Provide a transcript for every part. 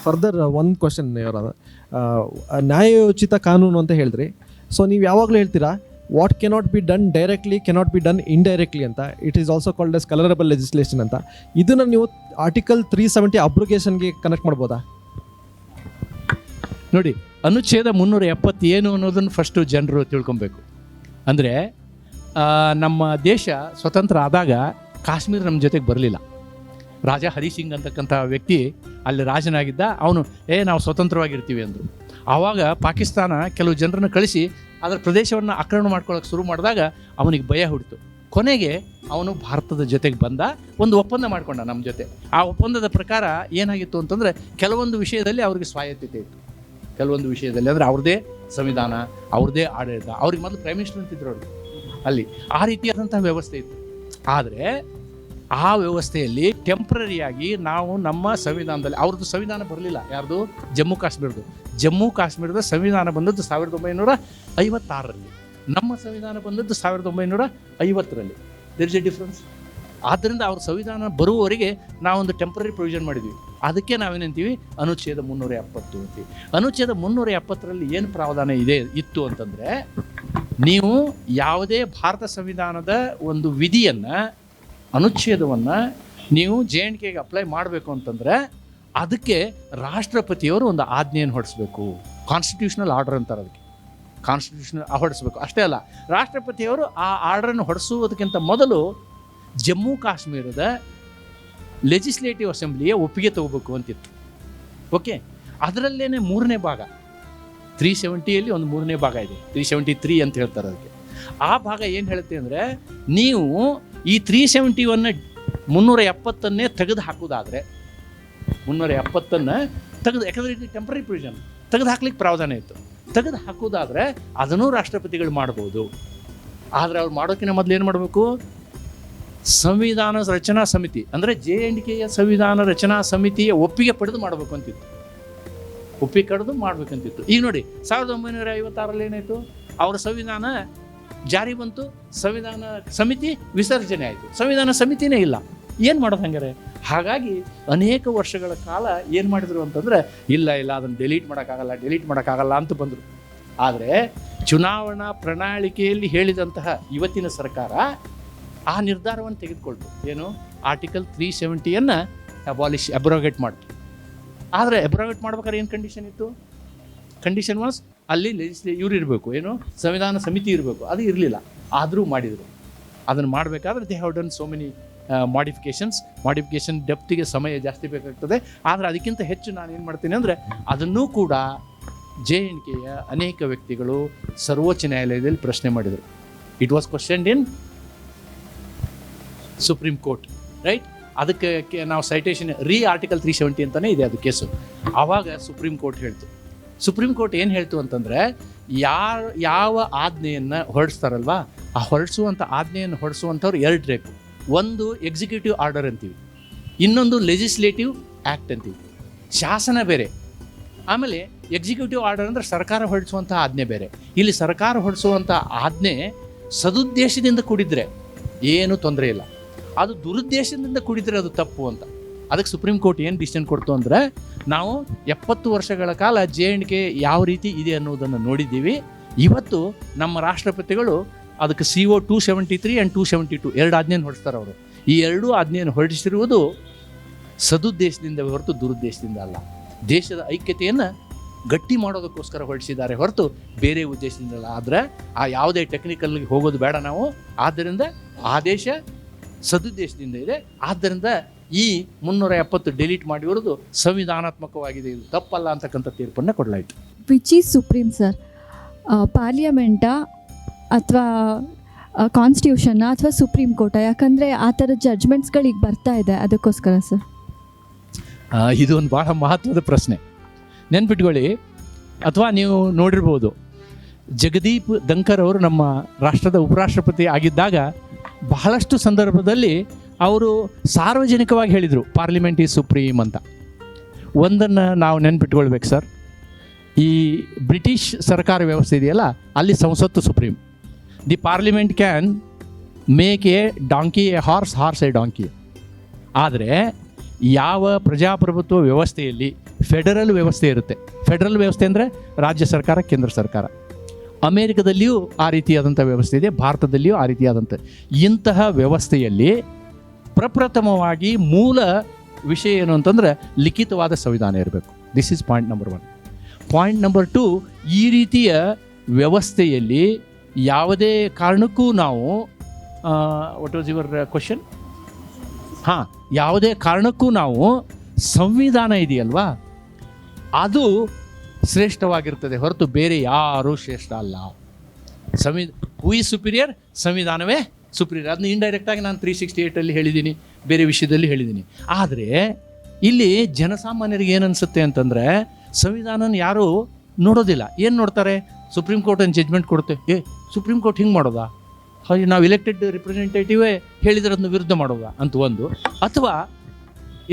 Further ಒಂದು question ಇವರ ನ್ಯಾಯೋಚಿತ ಕಾನೂನು ಅಂತ ಹೇಳಿದ್ರಿ. ಸೊ ನೀವು ಯಾವಾಗಲೂ ಹೇಳ್ತೀರಾ what cannot be done directly cannot be done indirectly ಅಂತ. It is also called as colourable legislation ಅಂತ. ಇದನ್ನು ನೀವು ಆರ್ಟಿಕಲ್ 370 ಅಬ್ರೋಗೇಷನ್ಗೆ ಕನೆಕ್ಟ್ ಮಾಡ್ಬೋದಾ? ನೋಡಿ, ಅನುಚ್ಛೇದ 370 ಏನು ಅನ್ನೋದನ್ನು ಫಸ್ಟು ಜನರು ತಿಳ್ಕೊಬೇಕು. ಅಂದರೆ ನಮ್ಮ ದೇಶ ಸ್ವತಂತ್ರ ಆದಾಗ ಕಾಶ್ಮೀರ ನಮ್ಮ ಜೊತೆಗೆ ಬರಲಿಲ್ಲ. ರಾಜಾ ಹರಿಸಿಂಗ್ ಅಂತಕ್ಕಂಥ ವ್ಯಕ್ತಿ ಅಲ್ಲಿ ರಾಜನಾಗಿದ್ದ. ಅವನು ನಾವು ಸ್ವತಂತ್ರವಾಗಿರ್ತೀವಿ ಅಂದರು. ಆವಾಗ ಪಾಕಿಸ್ತಾನ ಕೆಲವು ಜನರನ್ನು ಕಳಿಸಿ ಅದರ ಪ್ರದೇಶವನ್ನು ಆಕ್ರಮಣ ಮಾಡ್ಕೊಳ್ಳೋಕೆ ಶುರು ಮಾಡಿದಾಗ ಅವನಿಗೆ ಭಯ ಹುಟ್ಟಿತು. ಕೊನೆಗೆ ಅವನು ಭಾರತದ ಜೊತೆಗೆ ಬಂದ, ಒಂದು ಒಪ್ಪಂದ ಮಾಡಿಕೊಂಡ ನಮ್ಮ ಜೊತೆ. ಆ ಒಪ್ಪಂದದ ಪ್ರಕಾರ ಏನಾಗಿತ್ತು ಅಂತಂದರೆ ಕೆಲವೊಂದು ವಿಷಯದಲ್ಲಿ ಅವ್ರಿಗೆ ಸ್ವಾಯತ್ತತೆ ಇತ್ತು. ಕೆಲವೊಂದು ವಿಷಯದಲ್ಲಿ ಅಂದರೆ ಅವ್ರದ್ದೇ ಸಂವಿಧಾನ, ಅವ್ರದ್ದೇ ಆಡಳಿತ. ಅವ್ರಿಗೆ ಮೊದಲು ಪ್ರೈಮ್ ಮಿನಿಸ್ಟರ್ ಅಂತಿದ್ರು ಅವರು ಅಲ್ಲಿ. ಆ ರೀತಿಯಾದಂಥ ವ್ಯವಸ್ಥೆ ಇತ್ತು. ಆದರೆ ಆ ವ್ಯವಸ್ಥೆಯಲ್ಲಿ ಟೆಂಪ್ರರಿಯಾಗಿ ನಾವು ನಮ್ಮ ಸಂವಿಧಾನದಲ್ಲಿ, ಅವ್ರದ್ದು ಸಂವಿಧಾನ ಬರಲಿಲ್ಲ. ಯಾರ್ದು? ಜಮ್ಮು ಕಾಶ್ಮೀರದ ಸಂವಿಧಾನ ಬಂದದ್ದು 1956ರಲ್ಲಿ. ನಮ್ಮ ಸಂವಿಧಾನ ಬಂದದ್ದು 1950ರಲ್ಲಿ. There is a difference. ಆದ್ದರಿಂದ ಅವ್ರ ಸಂವಿಧಾನ ಬರುವವರೆಗೆ ನಾವೊಂದು ಟೆಂಪ್ರರಿ ಪ್ರೊವಿಷನ್ ಮಾಡಿದ್ವಿ. ಅದಕ್ಕೆ ನಾವೇನಂತೀವಿ ಅನುಚ್ಛೇದ 370 ಅಂತೀವಿ. ಅನುಚ್ಛೇದ 370ರಲ್ಲಿ ಏನು ಪ್ರಾವಧಾನ ಇತ್ತು ಅಂತಂದರೆ, ನೀವು ಯಾವುದೇ ಭಾರತ ಸಂವಿಧಾನದ ಒಂದು ವಿಧಿಯನ್ನು, ಅನುಚ್ಛೇದವನ್ನು ನೀವು JNKಗೆ ಅಪ್ಲೈ ಮಾಡಬೇಕು ಅಂತಂದರೆ ಅದಕ್ಕೆ ರಾಷ್ಟ್ರಪತಿಯವರು ಒಂದು ಆಜ್ಞೆಯನ್ನು ಹೊರಡಿಸ್ಬೇಕು. ಕಾನ್ಸ್ಟಿಟ್ಯೂಷನಲ್ ಆರ್ಡರ್ ಅಂತಾರೆ ಅದಕ್ಕೆ. ಕಾನ್ಸ್ಟಿಟ್ಯೂಷನಲ್ ಹೊರಡಿಸ್ಬೇಕು. ಅಷ್ಟೇ ಅಲ್ಲ, ರಾಷ್ಟ್ರಪತಿಯವರು ಆ ಆರ್ಡರನ್ನು ಹೊರಡಿಸುವುದಕ್ಕಿಂತ ಮೊದಲು ಜಮ್ಮು ಕಾಶ್ಮೀರದ ಲೆಜಿಸ್ಲೇಟಿವ್ ಅಸೆಂಬ್ಲಿಯ ಒಪ್ಪಿಗೆ ತಗೋಬೇಕು ಅಂತಿತ್ತು. ಓಕೆ, ಅದರಲ್ಲೇ 3ನೇ ಭಾಗ 370ಯಲ್ಲಿ ಒಂದು 3ನೇ ಭಾಗ ಇದೆ, 373 ಅಂತ ಹೇಳ್ತಾರೆ ಅದಕ್ಕೆ. ಆ ಭಾಗ ಏನು ಹೇಳುತ್ತೆ ಅಂದರೆ, ನೀವು ಈ 370ನ್ನು 370ನ್ನೇ ತೆಗೆದು ಹಾಕೋದಾದರೆ, 370ನ್ನು ತೆಗೆದು, ಯಾಕಂದರೆ ಇದು ಟೆಂಪ್ರರಿ ಪ್ರೊವಿಷನ್, ತೆಗೆದು ಹಾಕ್ಲಿಕ್ಕೆ ಪ್ರಾವಧಾನ ಇತ್ತು. ತೆಗೆದು ಹಾಕೋದಾದರೆ ಅದನ್ನು ರಾಷ್ಟ್ರಪತಿಗಳು ಮಾಡ್ಬೋದು. ಆದರೆ ಅವ್ರು ಮಾಡೋಕ್ಕಿಂತ ಮೊದಲು ಏನು ಮಾಡಬೇಕು? ಸಂವಿಧಾನ ರಚನಾ ಸಮಿತಿ, ಅಂದರೆ JNKಯ ಸಂವಿಧಾನ ರಚನಾ ಸಮಿತಿಯ ಒಪ್ಪಿಗೆ ಪಡೆದು ಮಾಡಬೇಕು ಅಂತಿತ್ತು. ಒಪ್ಪಿಗೆ ಪಡೆದು ಮಾಡಬೇಕಂತಿತ್ತು. ಈಗ ನೋಡಿ, 1956ರಲ್ಲಿ ಏನಾಯಿತು? ಅವರ ಸಂವಿಧಾನ ಜಾರಿ ಬಂತು, ಸಂವಿಧಾನ ಸಮಿತಿ ವಿಸರ್ಜನೆ ಆಯಿತು, ಸಂವಿಧಾನ ಸಮಿತಿನೇ ಇಲ್ಲ. ಏನು ಮಾಡೋದು ಹಂಗಾರೆ? ಹಾಗಾಗಿ ಅನೇಕ ವರ್ಷಗಳ ಕಾಲ ಏನು ಮಾಡಿದರು ಅಂತಂದರೆ, ಇಲ್ಲ ಅದನ್ನು ಡಿಲೀಟ್ ಮಾಡೋಕ್ಕಾಗಲ್ಲ ಅಂತ ಬಂದರು. ಆದರೆ ಚುನಾವಣಾ ಪ್ರಣಾಳಿಕೆಯಲ್ಲಿ ಹೇಳಿದಂತಹ ಇವತ್ತಿನ ಸರ್ಕಾರ ಆ ನಿರ್ಧಾರವನ್ನು ತೆಗೆದುಕೊಳ್ತು. ಏನು? ಆರ್ಟಿಕಲ್ 370ಯನ್ನು ಅಬ್ರೋಗೇಟ್ ಮಾಡ್ತು. ಆದರೆ ಅಬ್ರೋಗೇಟ್ ಮಾಡ್ಬೇಕಾದ್ರೆ ಏನು ಕಂಡೀಷನ್ ಇತ್ತು? ಕಂಡೀಷನ್ ವಾಸ್ ಅಲ್ಲಿ ಇವ್ರು ಇರಬೇಕು, ಏನು ಸಂವಿಧಾನ ಸಮಿತಿ ಇರಬೇಕು. ಅದು ಇರಲಿಲ್ಲ. ಆದರೂ ಮಾಡಿದರು. ಅದನ್ನು ಮಾಡಬೇಕಾದ್ರೆ they have done so many modification ಡೆಪ್ತಿಗೆ ಸಮಯ ಜಾಸ್ತಿ ಬೇಕಾಗ್ತದೆ. ಆದರೆ ಅದಕ್ಕಿಂತ ಹೆಚ್ಚು ನಾನು ಏನು ಮಾಡ್ತೀನಿ ಅಂದರೆ, ಅದನ್ನೂ ಕೂಡ JNKಯ ಅನೇಕ ವ್ಯಕ್ತಿಗಳು ಸರ್ವೋಚ್ಚ ನ್ಯಾಯಾಲಯದಲ್ಲಿ ಪ್ರಶ್ನೆ ಮಾಡಿದರು. It was questioned in supreme court, right? ಅದಕ್ಕೆ ನಾವು ಸೈಟೇಷನ್ ಆರ್ಟಿಕಲ್ 370 ಅಂತಲೇ ಇದೆ ಅದು ಕೇಸು. ಆವಾಗ ಸುಪ್ರೀಂ ಕೋರ್ಟ್ ಹೇಳ್ತು. ಸುಪ್ರೀಂ ಕೋರ್ಟ್ ಏನು ಹೇಳ್ತು ಅಂತಂದರೆ, ಯಾವ ಆಜ್ಞೆಯನ್ನು ಹೊರಡಿಸ್ತಾರಲ್ವ, ಆ ಹೊರಡಿಸುವಂಥ ಆಜ್ಞೆಯನ್ನು ಹೊರಡಿಸುವಂಥವ್ರು 2 ಟೈಪ್. ಒಂದು ಎಕ್ಸಿಕ್ಯೂಟಿವ್ ಆರ್ಡರ್ ಅಂತೀವಿ, ಇನ್ನೊಂದು ಲೆಜಿಸ್ಲೇಟಿವ್ ಆ್ಯಕ್ಟ್ ಅಂತೀವಿ. ಶಾಸನ ಬೇರೆ, ಆಮೇಲೆ ಎಕ್ಸಿಕ್ಯೂಟಿವ್ ಆರ್ಡರ್ ಅಂದರೆ ಸರ್ಕಾರ ಹೊರಡಿಸುವಂಥ ಆಜ್ಞೆ ಬೇರೆ. ಇಲ್ಲಿ ಸರ್ಕಾರ ಹೊರಡಿಸುವಂಥ ಆಜ್ಞೆ ಸದುದ್ದೇಶದಿಂದ ಕೂಡಿದರೆ ಏನೂ ತೊಂದರೆ ಇಲ್ಲ, ಅದು ದುರುದ್ದೇಶದಿಂದ ಕೂಡಿದರೆ ಅದು ತಪ್ಪು ಅಂತ. ಅದಕ್ಕೆ ಸುಪ್ರೀಂ ಕೋರ್ಟ್ ಏನು ಡಿಸಿಷನ್ ಕೊಡ್ತು ಅಂದರೆ, ನಾವು 70 ವರ್ಷಗಳ ಕಾಲ JNK ಯಾವ ರೀತಿ ಇದೆ ಅನ್ನೋದನ್ನು ನೋಡಿದ್ದೀವಿ. ಇವತ್ತು ನಮ್ಮ ರಾಷ್ಟ್ರಪತಿಗಳು ಅದಕ್ಕೆ CO 273 ಆ್ಯಂಡ್ 272 2 ಆಜ್ಞೆಯನ್ನು ಹೊರಡಿಸ್ತಾರೆ ಅವರು. ಈ 2 ಆಜ್ಞೆಯನ್ನು ಹೊರಡಿಸಿರುವುದು ಸದುದ್ದೇಶದಿಂದ ಹೊರತು ದುರುದ್ದೇಶದಿಂದ ಅಲ್ಲ. ದೇಶದ ಐಕ್ಯತೆಯನ್ನು ಗಟ್ಟಿ ಮಾಡೋದಕ್ಕೋಸ್ಕರ ಹೊರಡಿಸಿದ್ದಾರೆ ಹೊರತು ಬೇರೆ ಉದ್ದೇಶದಿಂದ ಅಲ್ಲ. ಆದರೆ ಆ ಯಾವುದೇ ಟೆಕ್ನಿಕಲ್ಗೆ ಹೋಗೋದು ಬೇಡ ನಾವು. ಆದ್ದರಿಂದ ಆದೇಶ ಸದುದ್ದೇಶದಿಂದ ಇದೆ. ಆದ್ದರಿಂದ ಈ 370 ಡಿಲೀಟ್ ಮಾಡಿರೋದು ಸಂವಿಧಾನಾತ್ಮಕವಾಗಿದೆ, ಇದು ತಪ್ಪಲ್ಲ ಅಂತಕ್ಕಂಥ ತೀರ್ಪನ್ನು ಕೊಡಲಾಯಿತು. Which is supreme sir? ಪಾರ್ಲಿಮೆಂಟಾ ಅಥವಾ ಕಾನ್ಸ್ಟಿಟ್ಯೂಷನ್ನ ಅಥವಾ ಸುಪ್ರೀಂ ಕೋರ್ಟಾ? ಯಾಕಂದರೆ ಆ ಥರ ಜಡ್ಜ್ಮೆಂಟ್ಸ್ಗಳು ಈಗ ಬರ್ತಾ ಇದೆ, ಅದಕ್ಕೋಸ್ಕರ ಸರ್. ಇದು ಒಂದು ಭಾಳ ಮಹತ್ವದ ಪ್ರಶ್ನೆ. ನೆನ್ಪಿಟ್ಕೊಳ್ಳಿ, ಅಥವಾ ನೀವು ನೋಡಿರ್ಬೋದು, ಜಗದೀಪ್ ಧನ್ಕರ್ ಅವರು ನಮ್ಮ ರಾಷ್ಟ್ರದ ಉಪರಾಷ್ಟ್ರಪತಿ ಆಗಿದ್ದಾಗ ಬಹಳಷ್ಟು ಸಂದರ್ಭದಲ್ಲಿ ಅವರು ಸಾರ್ವಜನಿಕವಾಗಿ ಹೇಳಿದರು ಪಾರ್ಲಿಮೆಂಟ್ ಈಸ್ ಸುಪ್ರೀಂ ಅಂತ. ಒಂದನ್ನು ನಾವು ನೆನ್ಪಿಟ್ಕೊಳ್ಬೇಕು ಸರ್, ಈ ಬ್ರಿಟಿಷ್ ಸರ್ಕಾರ ವ್ಯವಸ್ಥೆ ಇದೆಯಲ್ಲ, ಅಲ್ಲಿ ಸಂಸತ್ತು supreme. The parliament can make A donkey A horse, horse A donkey. ಆದರೆ ಯಾವ ಪ್ರಜಾಪ್ರಭುತ್ವ ವ್ಯವಸ್ಥೆಯಲ್ಲಿ ಫೆಡರಲ್ ವ್ಯವಸ್ಥೆ ಇರುತ್ತೆ. ಫೆಡರಲ್ ವ್ಯವಸ್ಥೆ ಅಂದರೆ ರಾಜ್ಯ ಸರ್ಕಾರ, ಕೇಂದ್ರ ಸರ್ಕಾರ. ಅಮೇರಿಕದಲ್ಲಿಯೂ ಆ ರೀತಿಯಾದಂಥ ವ್ಯವಸ್ಥೆ ಇದೆ, ಭಾರತದಲ್ಲಿಯೂ ಆ ರೀತಿಯಾದಂಥ ಇಂತಹ ವ್ಯವಸ್ಥೆಯಲ್ಲಿ ಪ್ರಪ್ರಥಮವಾಗಿ ಮೂಲ ವಿಷಯ ಏನು ಅಂತಂದರೆ ಲಿಖಿತವಾದ ಸಂವಿಧಾನ ಇರಬೇಕು. This is point number 1. Point number 2, ಈ ರೀತಿಯ ವ್ಯವಸ್ಥೆಯಲ್ಲಿ ಯಾವುದೇ ಕಾರಣಕ್ಕೂ ನಾವು ವಾಟ್ ವಾಸ್ ಯುವರ್ ಕ್ವಶನ್? ಯಾವುದೇ ಕಾರಣಕ್ಕೂ ನಾವು ಸಂವಿಧಾನ ಇದೆಯಲ್ವಾ ಅದು ಶ್ರೇಷ್ಠವಾಗಿರ್ತದೆ ಹೊರತು ಬೇರೆ ಯಾರೂ ಶ್ರೇಷ್ಠ ಅಲ್ಲ. Who is superior? ಸಂವಿಧಾನವೇ ಸುಪೀರಿಯರ್. ಅದನ್ನ ಇಂಡೈರೆಕ್ಟಾಗಿ ನಾನು 368 ಹೇಳಿದ್ದೀನಿ, ಬೇರೆ ವಿಷಯದಲ್ಲಿ ಹೇಳಿದ್ದೀನಿ. ಆದರೆ ಇಲ್ಲಿ ಜನಸಾಮಾನ್ಯರಿಗೆ ಏನು ಅನಿಸುತ್ತೆ ಅಂತಂದರೆ ಸಂವಿಧಾನನ ಯಾರೂ ನೋಡೋದಿಲ್ಲ. ಏನು ನೋಡ್ತಾರೆ? ಸುಪ್ರೀಂ ಕೋರ್ಟ್ ಒಂದು ಜಡ್ಜ್ಮೆಂಟ್ ಕೊಡುತ್ತೆ, ಸುಪ್ರೀಂ ಕೋರ್ಟ್ ಹಿಂಗೆ ಮಾಡೋದಾ, ಹಾಗೆ ನಾವು ಎಲೆಕ್ಟೆಡ್ ರಿಪ್ರೆಸೆಂಟೇಟಿವೇ ಹೇಳಿದ್ರೆ ಅದನ್ನು ವಿರುದ್ಧ ಮಾಡೋದಾ ಅಂತ ಒಂದು, ಅಥವಾ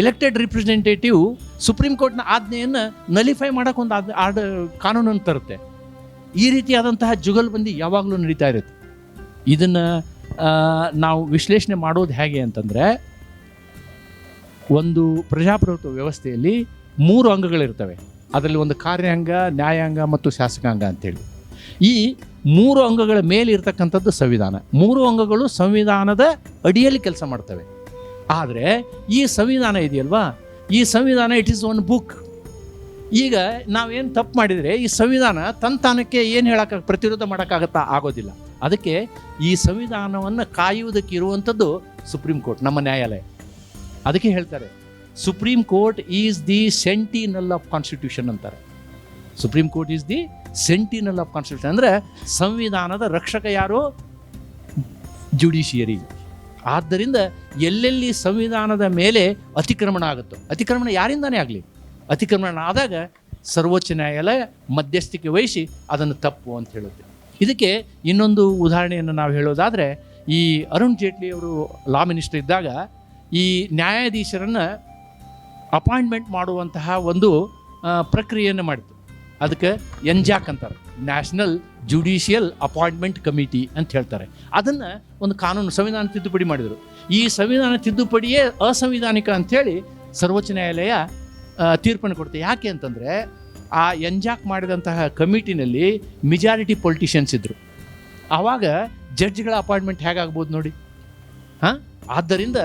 ಎಲೆಕ್ಟೆಡ್ ರಿಪ್ರೆಸೆಂಟೇಟಿವ್ ಸುಪ್ರೀಂ ಕೋರ್ಟ್ನ ಆಜ್ಞೆಯನ್ನು ನಲಿಫೈ ಮಾಡೋಕೆ ಒಂದು ಕಾನೂನನ್ನು ತರುತ್ತೆ. ಈ ರೀತಿಯಾದಂತಹ ಜುಗಲ್ಬಂದಿ ಯಾವಾಗಲೂ ನಡೀತಾ ಇರುತ್ತೆ. ಇದನ್ನು ನಾವು ವಿಶ್ಲೇಷಣೆ ಮಾಡೋದು ಹೇಗೆ ಅಂತಂದರೆ, ಒಂದು ಪ್ರಜಾಪ್ರಭುತ್ವ ವ್ಯವಸ್ಥೆಯಲ್ಲಿ 3 ಅಂಗಗಳಿರ್ತವೆ. ಅದರಲ್ಲಿ ಒಂದು ಕಾರ್ಯಾಂಗ, ನ್ಯಾಯಾಂಗ ಮತ್ತು ಶಾಸಕಾಂಗ ಅಂತೇಳಿ. ಈ 3 ಅಂಗಗಳ ಮೇಲೆ ಇರ್ತಕ್ಕಂಥದ್ದು ಸಂವಿಧಾನ. 3 ಅಂಗಗಳು ಸಂವಿಧಾನದ ಅಡಿಯಲ್ಲಿ ಕೆಲಸ ಮಾಡ್ತವೆ. ಆದರೆ ಈ ಸಂವಿಧಾನ ಇದೆಯಲ್ವಾ, ಈ ಸಂವಿಧಾನ ಇಟ್ ಈಸ್ ಒನ್ ಬುಕ್. ಈಗ ನಾವೇನು ತಪ್ಪು ಮಾಡಿದರೆ ಈ ಸಂವಿಧಾನ ತಂತಾನಕ್ಕೆ ಏನು ಹೇಳೋಕ್ಕಾಗ, ಪ್ರತಿರೋಧ ಮಾಡೋಕ್ಕಾಗತ್ತಾ? ಆಗೋದಿಲ್ಲ. ಅದಕ್ಕೆ ಈ ಸಂವಿಧಾನವನ್ನು ಕಾಯುವುದಕ್ಕೆ ಇರುವಂಥದ್ದು ಸುಪ್ರೀಂ ಕೋರ್ಟ್, ನಮ್ಮ ನ್ಯಾಯಾಲಯ. ಅದಕ್ಕೆ ಹೇಳ್ತಾರೆ supreme court is the sentinel of constitution ಅಂತಾರೆ. Supreme court is the sentinel of constitution. ಅಂದರೆ ಸಂವಿಧಾನದ ರಕ್ಷಕ ಯಾರು? ಜುಡಿಷಿಯರಿ. ಆದ್ದರಿಂದ ಎಲ್ಲೆಲ್ಲಿ ಸಂವಿಧಾನದ ಮೇಲೆ ಅತಿಕ್ರಮಣ ಆಗುತ್ತೋ, ಅತಿಕ್ರಮಣ ಯಾರಿಂದಾನೇ ಆಗಲಿ, ಅತಿಕ್ರಮಣ ಆದಾಗ ಸರ್ವೋಚ್ಚ ನ್ಯಾಯಾಲಯ ಮಧ್ಯಸ್ಥಿಕೆ ವಹಿಸಿ ಅದನ್ನು ತಪ್ಪು ಅಂತ ಹೇಳುತ್ತೆ. ಇದಕ್ಕೆ ಇನ್ನೊಂದು ಉದಾಹರಣೆಯನ್ನು ನಾವು ಹೇಳೋದಾದರೆ, ಈ ಅರುಣ್ ಜೇಟ್ಲಿ ಅವರು ಲಾ ಮಿನಿಸ್ಟರ್ ಇದ್ದಾಗ ಈ ನ್ಯಾಯಾಧೀಶರನ್ನು ಅಪಾಯಿಂಟ್ಮೆಂಟ್ ಮಾಡುವಂತಹ ಒಂದು ಪ್ರಕ್ರಿಯೆಯನ್ನು ಮಾಡಿತು. ಅದಕ್ಕೆ ಎನ್ಜಾಕ್ ಅಂತಾರೆ, ನ್ಯಾಷನಲ್ ಜುಡಿಷಿಯಲ್ ಅಪಾಯಿಂಟ್ಮೆಂಟ್ ಕಮಿಟಿ ಅಂತ ಹೇಳ್ತಾರೆ. ಅದನ್ನು ಒಂದು ಕಾನೂನು ಸಂವಿಧಾನ ತಿದ್ದುಪಡಿ ಮಾಡಿದರು. ಈ ಸಂವಿಧಾನ ತಿದ್ದುಪಡಿಯೇ ಅಸಂವಿಧಾನಿಕ ಅಂಥೇಳಿ ಸರ್ವೋಚ್ಚ ನ್ಯಾಯಾಲಯ ತೀರ್ಪನ್ನು ಕೊಡುತ್ತೆ. ಯಾಕೆ ಅಂತಂದರೆ ಆ ಎನ್ಜಾಕ್ ಮಾಡಿದಂತಹ ಕಮಿಟಿನಲ್ಲಿ ಮೆಜಾರಿಟಿ ಪೊಲಿಟಿಷಿಯನ್ಸ್ ಇದ್ದರು. ಆವಾಗ ಜಡ್ಜ್ಗಳ ಅಪಾಯಿಂಟ್ಮೆಂಟ್ ಹೇಗಾಗ್ಬೋದು ನೋಡಿ. ಆದ್ದರಿಂದ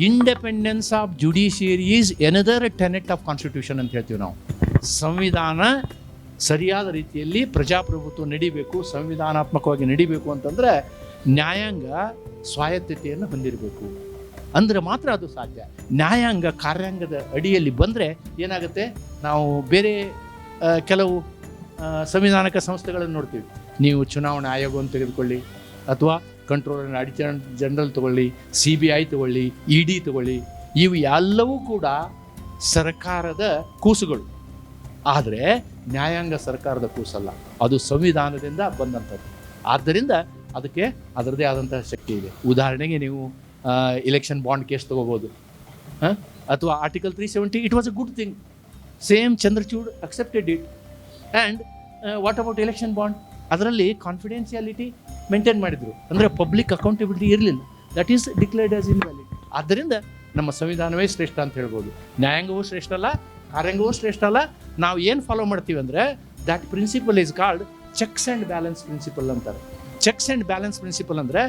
independence of judiciary is another tenet of constitution ಅಂತ ಹೇಳ್ತೀವಿ ನಾವು. ಸಂವಿಧಾನ ಸರಿಯಾದ ರೀತಿಯಲ್ಲಿ ಪ್ರಜಾಪ್ರಭುತ್ವ ನಡಿಬೇಕು, ಸಂವಿಧಾನಾತ್ಮಕವಾಗಿ ನಡಿಬೇಕು ಅಂತಂದರೆ ನ್ಯಾಯಾಂಗ ಸ್ವಾಯತ್ತತೆಯನ್ನು ಹೊಂದಿರಬೇಕು. ಅಂದರೆ ಮಾತ್ರ ಅದು ಸಾಧ್ಯ. ನ್ಯಾಯಾಂಗ ಕಾರ್ಯಾಂಗದ ಅಡಿಯಲ್ಲಿ ಬಂದರೆ ಏನಾಗುತ್ತೆ, ನಾವು ಬೇರೆ ಕೆಲವು ಸಂವಿಧಾನಿಕ ಸಂಸ್ಥೆಗಳನ್ನು ನೋಡ್ತೀವಿ. ನೀವು ಚುನಾವಣಾ ಆಯೋಗವನ್ನು ತೆಗೆದುಕೊಳ್ಳಿ, ಅಥವಾ ಕಂಟ್ರೋಲರ್ ಆಡಿಟರ್ ಜನರಲ್ ತಗೊಳ್ಳಿ, CBI ತಗೊಳ್ಳಿ, ED ತಗೊಳ್ಳಿ, ಇವು ಎಲ್ಲವೂ ಕೂಡ ಸರ್ಕಾರದ ಕೂಸುಗಳು. ಆದರೆ ನ್ಯಾಯಾಂಗ ಸರ್ಕಾರದ ಕೂಸಲ್ಲ, ಅದು ಸಂವಿಧಾನದಿಂದ ಬಂದಂಥದ್ದು. ಆದ್ದರಿಂದ ಅದಕ್ಕೆ ಅದರದೇ ಆದಂತಹ ಶಕ್ತಿ ಇದೆ. ಉದಾಹರಣೆಗೆ ನೀವು ಎಲೆಕ್ಷನ್ ಬಾಂಡ್ ಕೇಸ್ ತೊಗೋಬೋದು, ಅಥವಾ article 370, it was a good thing. Same Chandrachud accepted it. And what about election bond? ಅದರಲ್ಲಿ ಕಾನ್ಫಿಡೆನ್ಷಿಯಾಲಿಟಿ ಮೇಂಟೈನ್ ಮಾಡಿದರು, ಅಂದರೆ ಪಬ್ಲಿಕ್ ಅಕೌಂಟಬಿಲಿಟಿ ಇರಲಿಲ್ಲ. That is declared as invalid. ಆದ್ದರಿಂದ ನಮ್ಮ ಸಂವಿಧಾನವೇ ಶ್ರೇಷ್ಠ ಅಂತ ಹೇಳ್ಬೋದು. ನ್ಯಾಯಾಂಗವೂ ಶ್ರೇಷ್ಠ ಅಲ್ಲ, ಕಾರ್ಯಾಂಗವೂ ಶ್ರೇಷ್ಠ ಅಲ್ಲ. ನಾವು ಏನು ಫಾಲೋ ಮಾಡ್ತೀವಿ ಅಂದರೆ that principle is called checks and balance principle ಅಂತಾರೆ. ಚೆಕ್ಸ್ ಆ್ಯಂಡ್ ಬ್ಯಾಲೆನ್ಸ್ ಪ್ರಿನ್ಸಿಪಲ್ ಅಂದರೆ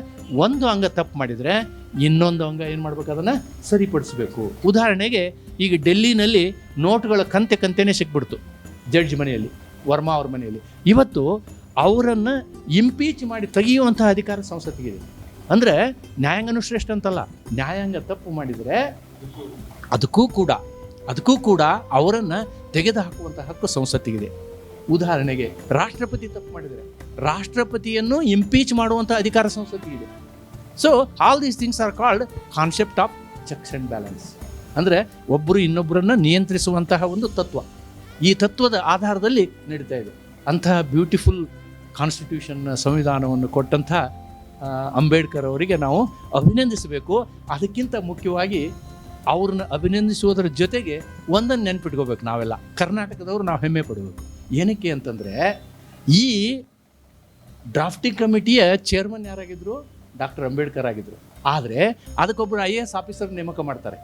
ಒಂದು ಅಂಗ ತಪ್ಪು ಮಾಡಿದರೆ ಇನ್ನೊಂದು ಅಂಗ ಏನು ಮಾಡ್ಬೇಕು, ಅದನ್ನು ಸರಿಪಡಿಸಬೇಕು. ಉದಾಹರಣೆಗೆ ಈಗ ಡೆಲ್ಲಿನಲ್ಲಿ ನೋಟುಗಳ ಕಂತೆನೇ ಸಿಕ್ಬಿಡ್ತು ಜಡ್ಜ್ ಮನೆಯಲ್ಲಿ, ವರ್ಮಾ ಅವ್ರ ಮನೆಯಲ್ಲಿ. ಇವತ್ತು ಅವರನ್ನು ಇಂಪೀಚ್ ಮಾಡಿ ತೆಗೆಯುವಂತಹ ಅಧಿಕಾರ ಸಂಸತ್ತಿಗಿದೆ. ಅಂದರೆ ನ್ಯಾಯಾಂಗನೂ ಶ್ರೇಷ್ಠ ಅಂತಲ್ಲ, ನ್ಯಾಯಾಂಗ ತಪ್ಪು ಮಾಡಿದರೆ ಅದಕ್ಕೂ ಕೂಡ ಅವರನ್ನು ತೆಗೆದುಹಾಕುವಂಥ ಹಕ್ಕು ಸಂಸತ್ತಿಗಿದೆ. ಉದಾಹರಣೆಗೆ ರಾಷ್ಟ್ರಪತಿ ತಪ್ಪು ಮಾಡಿದರೆ ರಾಷ್ಟ್ರಪತಿಯನ್ನು ಇಂಪೀಚ್ ಮಾಡುವಂಥ ಅಧಿಕಾರ ಸಂಸತ್ತಿಗಿದೆ. So all these things are called concept of checks and balance. ಅಂದರೆ ಒಬ್ಬರು ಇನ್ನೊಬ್ಬರನ್ನು ನಿಯಂತ್ರಿಸುವಂತಹ ಒಂದು ತತ್ವ. ಈ ತತ್ವದ ಆಧಾರದಲ್ಲಿ ನಡೀತಾ ಇದೆ. ಅಂತಹ ಬ್ಯೂಟಿಫುಲ್ ಕಾನ್ಸ್ಟಿಟ್ಯೂಷನ್ ಸಂವಿಧಾನವನ್ನು ಕೊಟ್ಟಂಥ ಅಂಬೇಡ್ಕರ್ ಅವರಿಗೆ ನಾವು ಅಭಿನಂದಿಸಬೇಕು. ಅದಕ್ಕಿಂತ ಮುಖ್ಯವಾಗಿ ಅವ್ರನ್ನ ಅಭಿನಂದಿಸುವುದರ ಜೊತೆಗೆ ಒಂದನ್ನು ನೆನ್ಪಿಟ್ಕೋಬೇಕು, ನಾವೆಲ್ಲ ಕರ್ನಾಟಕದವರು ನಾವು ಹೆಮ್ಮೆ ಪಡಬೇಕು. ಏನಕ್ಕೆ ಅಂತಂದರೆ ಈ ಡ್ರಾಫ್ಟಿಂಗ್ ಕಮಿಟಿಯ ಚೇರ್ಮನ್ ಯಾರಾಗಿದ್ದರು? ಡಾಕ್ಟರ್ ಅಂಬೇಡ್ಕರ್ ಆಗಿದ್ದರು. ಆದರೆ ಅದಕ್ಕೊಬ್ಬರು IAS ಆಫೀಸರ್ ನೇಮಕ ಮಾಡ್ತಾರೆ.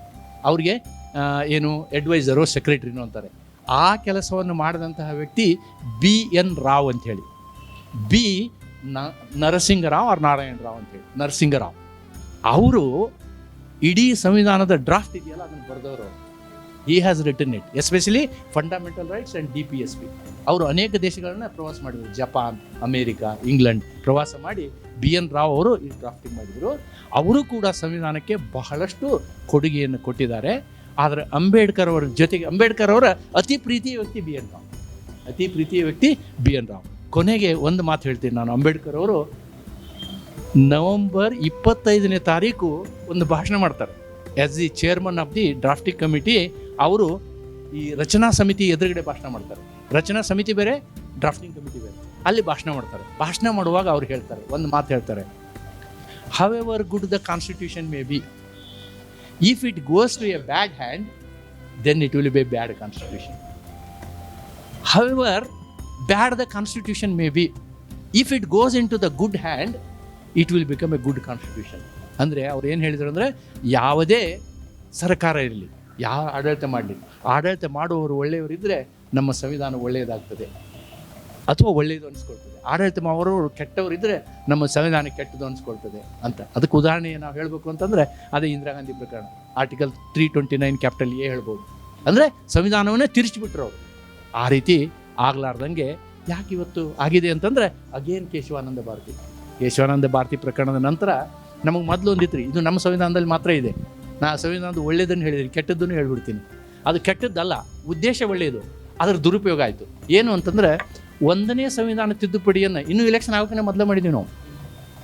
ಅವ್ರಿಗೆ ಏನು ಅಡ್ವೈಸರು, ಸೆಕ್ರೆಟ್ರಿನೋ ಅಂತಾರೆ. ಆ ಕೆಲಸವನ್ನು ಮಾಡಿದಂತಹ ವ್ಯಕ್ತಿ BN ರಾವ್ ಅಂಥೇಳಿ. ನರಸಿಂಗರಾವ್ ಆರ್ ನಾರಾಯಣ ರಾವ್ ಅಂತೇಳಿ, ನರಸಿಂಗರಾವ್ ಅವರು ಇಡೀ ಸಂವಿಧಾನದ ಡ್ರಾಫ್ಟ್ ಇದೆಯಲ್ಲ ಅದನ್ನು ಬರೆದವರು. He has written it, especially fundamental rights and DPSP. ಅವರು ಅನೇಕ ದೇಶಗಳನ್ನ ಪ್ರವಾಸ ಮಾಡಿದರು, ಜಪಾನ್, ಅಮೇರಿಕಾ, ಇಂಗ್ಲೆಂಡ್ ಪ್ರವಾಸ ಮಾಡಿ BN ರಾವ್ ಅವರು ಈ ಡ್ರಾಫ್ಟಿಂಗ್ ಮಾಡಿದರು. ಅವರು ಕೂಡ ಸಂವಿಧಾನಕ್ಕೆ ಬಹಳಷ್ಟು ಕೊಡುಗೆಯನ್ನು ಕೊಟ್ಟಿದ್ದಾರೆ. ಆದರೆ ಅಂಬೇಡ್ಕರ್ ಅವರ ಜೊತೆಗೆ ಅಂಬೇಡ್ಕರ್ ಅವರ ಅತಿ ಪ್ರೀತಿಯ ವ್ಯಕ್ತಿ BN ರಾವ್, ಅತಿ ಪ್ರೀತಿಯ ವ್ಯಕ್ತಿ BN ರಾವ್. ಕೊನೆಗೆ ಒಂದು ಮಾತು ಹೇಳ್ತೀನಿ ನಾನು. ಅಂಬೇಡ್ಕರ್ ಅವರು ನವೆಂಬರ್ 25ನೇ ತಾರೀಕು ಒಂದು ಭಾಷಣ ಮಾಡ್ತಾರೆ. As the chairman of the drafting committee ಅವರು ಈ ರಚನಾ ಸಮಿತಿ ಎದುರುಗಡೆ ಭಾಷಣ ಮಾಡ್ತಾರೆ. ರಚನಾ ಸಮಿತಿ ಬೇರೆ, ಡ್ರಾಫ್ಟಿಂಗ್ ಕಮಿಟಿ ಬೇರೆ. ಅಲ್ಲಿ ಭಾಷಣ ಮಾಡ್ತಾರೆ. ಭಾಷಣ ಮಾಡುವಾಗ ಅವ್ರು ಹೇಳ್ತಾರೆ, ಒಂದು ಮಾತು ಹೇಳ್ತಾರೆ, however good the constitution may be, if it goes to a bad hand then it will be a bad constitution. However bad the constitution may be, if it goes into the good hand it will become a good constitution. ಅಂದರೆ ಅವ್ರು ಏನು ಹೇಳಿದರು ಅಂದರೆ, ಯಾವುದೇ ಸರ್ಕಾರ ಇರಲಿ, ಯಾವ ಆಡಳಿತ ಮಾಡಲಿ, ಆಡಳಿತ ಮಾಡುವವರು ಒಳ್ಳೆಯವರಿದ್ದರೆ ನಮ್ಮ ಸಂವಿಧಾನ ಒಳ್ಳೆಯದಾಗ್ತದೆ ಅಥವಾ ಒಳ್ಳೆಯದು ಅನಿಸ್ಕೊಳ್ತದೆ. ಆಡಳಿತ ಮಾಡುವವರು ಕೆಟ್ಟವರಿದ್ದರೆ ನಮ್ಮ ಸಂವಿಧಾನ ಕೆಟ್ಟದು ಅನಿಸ್ಕೊಳ್ತದೆ ಅಂತ. ಅದಕ್ಕೆ ಉದಾಹರಣೆ ನಾವು ಹೇಳಬೇಕು ಅಂತಂದರೆ ಅದೇ ಇಂದಿರಾ ಗಾಂಧಿ ಪ್ರಕರಣ. ಆರ್ಟಿಕಲ್ 329 ಕ್ಯಾಪಿಟಲ್ A ಹೇಳ್ಬೋದು. ಅಂದರೆ ಸಂವಿಧಾನವನ್ನೇ ತಿರುಚಿಬಿಟ್ರು ಅವರು. ಆ ರೀತಿ ಆಗಲಾರ್ದಂಗೆ ಯಾಕೆ ಇವತ್ತು ಆಗಿದೆ ಅಂತಂದರೆ ಅಗೇನ್ ಕೇಶವಾನಂದ ಭಾರತಿ ಪ್ರಕರಣದ ನಂತರ ನಮಗೆ ಮೊದಲು ಒಂದಿತ್ತು, ಇದು ನಮ್ಮ ಸಂವಿಧಾನದಲ್ಲಿ ಮಾತ್ರ ಇದೆ. ನಾ ಸಂವಿಧಾನದ ಒಳ್ಳೆಯದನ್ನು ಹೇಳಿದ್ದೀನಿ, ಕೆಟ್ಟದ್ದನ್ನು ಹೇಳ್ಬಿಡ್ತೀನಿ. ಅದು ಕೆಟ್ಟದ್ದಲ್ಲ, ಉದ್ದೇಶ ಒಳ್ಳೆಯದು, ಅದರ ದುರುಪಯೋಗ ಆಯಿತು. ಏನು ಅಂತಂದರೆ, 1ನೇ ಸಂವಿಧಾನ ತಿದ್ದುಪಡಿಯನ್ನು ಇನ್ನೂ ಎಲೆಕ್ಷನ್ ಆಗೋಕ್ಕೆ ಮೊದಲೇ ಮಾಡಿದ್ವಿ ನಾವು.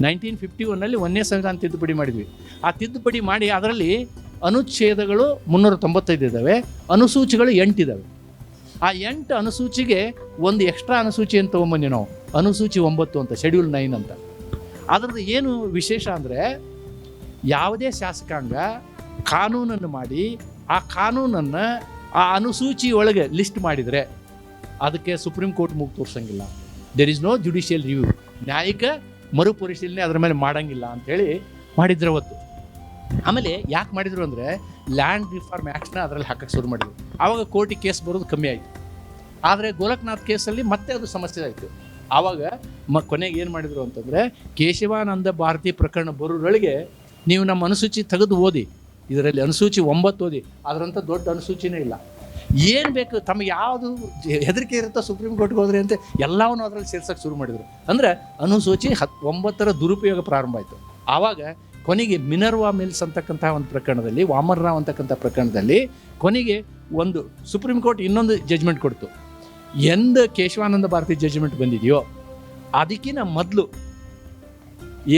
1951ನಲ್ಲಿ 1ನೇ ಸಂವಿಧಾನ ತಿದ್ದುಪಡಿ ಮಾಡಿದ್ವಿ. ಆ ತಿದ್ದುಪಡಿ ಮಾಡಿ ಅದರಲ್ಲಿ ಅನುಚ್ಛೇದಗಳು 395 ಇದ್ದಾವೆ, ಅನುಸೂಚಿಗಳು 8 ಇದ್ದಾವೆ. ಆ 8 ಅನುಸೂಚಿಗೆ ಒಂದು ಎಕ್ಸ್ಟ್ರಾ ಅನುಸೂಚಿ ಅಂತ ತೊಗೊಂಬಂದ್ವಿ ನಾವು, ಅನುಸೂಚಿ 9 ಅಂತ, ಶೆಡ್ಯೂಲ್ 9 ಅಂತ. ಅದರದ್ದು ಏನು ವಿಶೇಷ ಅಂದರೆ, ಯಾವುದೇ ಶಾಸಕಾಂಗ ಕಾನೂನನ್ನು ಮಾಡಿ ಆ ಕಾನೂನನ್ನು ಆ ಅನುಸೂಚಿ ಒಳಗೆ ಲಿಸ್ಟ್ ಮಾಡಿದರೆ ಅದಕ್ಕೆ ಸುಪ್ರೀಂ ಕೋರ್ಟ್ ಮೂಗು ತೋರಿಸಂಗಿಲ್ಲ. There is no judicial review, ನ್ಯಾಯಿಕ ಮರುಪರಿಶೀಲನೆ ಅದರ ಮೇಲೆ ಮಾಡೋಂಗಿಲ್ಲ ಅಂಥೇಳಿ ಮಾಡಿದ್ರು ಅವತ್ತು. ಆಮೇಲೆ ಯಾಕೆ ಮಾಡಿದರು ಅಂದರೆ, ಲ್ಯಾಂಡ್ ರಿಫಾರ್ಮ್ ಆ್ಯಕ್ಟ್ನ ಅದರಲ್ಲಿ ಹಾಕಕ್ಕೆ ಶುರು ಮಾಡಿದ್ರು. ಆವಾಗ ಕೋರ್ಟಿಗೆ ಕೇಸ್ ಬರೋದು ಕಮ್ಮಿ ಆಯಿತು. ಆದರೆ ಗೋರಖ್ನಾಥ್ ಕೇಸಲ್ಲಿ ಮತ್ತೆ ಅದು ಸಮಸ್ಯೆ ಆಯಿತು. ಆವಾಗ ಕೊನೆಗೆ ಏನು ಮಾಡಿದರು ಅಂತಂದರೆ, ಕೇಶವಾನಂದ ಭಾರತಿ ಪ್ರಕರಣ ಬರೋರೊಳಗೆ ನೀವು ನಮ್ಮ ಅನುಸೂಚಿ ತೆಗೆದು ಓದಿ, ಇದರಲ್ಲಿ ಅನುಸೂಚಿ 9 ಓದಿ, ಅದರಂಥ ದೊಡ್ಡ ಅನುಸೂಚಿನೇ ಇಲ್ಲ. ಏನು ಬೇಕು ತಮಗೆ ಯಾವುದು ಹೆದರಿಕೆ ಇರುತ್ತೋ ಸುಪ್ರೀಂ ಕೋರ್ಟ್ಗೆ ಹೋದ್ರಿ ಅಂತ ಎಲ್ಲವನ್ನೂ ಅದರಲ್ಲಿ ಸೇರ್ಸೋಕ್ಕೆ ಶುರು ಮಾಡಿದರು. ಅಂದರೆ ಅನುಸೂಚಿ 9ರ ದುರುಪಯೋಗ ಪ್ರಾರಂಭ ಆಯಿತು. ಆವಾಗ ಕೊನೆಗೆ ಮಿನರ್ವಾ ಮಿಲ್ಸ್ ಅಂತಕ್ಕಂಥ ಒಂದು ಪ್ರಕರಣದಲ್ಲಿ, ವಾಮನರಾವ್ ಅಂತಕ್ಕಂಥ ಪ್ರಕರಣದಲ್ಲಿ ಕೊನೆಗೆ ಒಂದು ಸುಪ್ರೀಂ ಕೋರ್ಟ್ ಇನ್ನೊಂದು ಜಜ್ಮೆಂಟ್ ಕೊಡ್ತು. ಎಂದು ಕೇಶವಾನಂದ ಭಾರತಿ ಜಜ್ಮೆಂಟ್ ಬಂದಿದೆಯೋ ಅದಕ್ಕಿಂತ ಮೊದಲು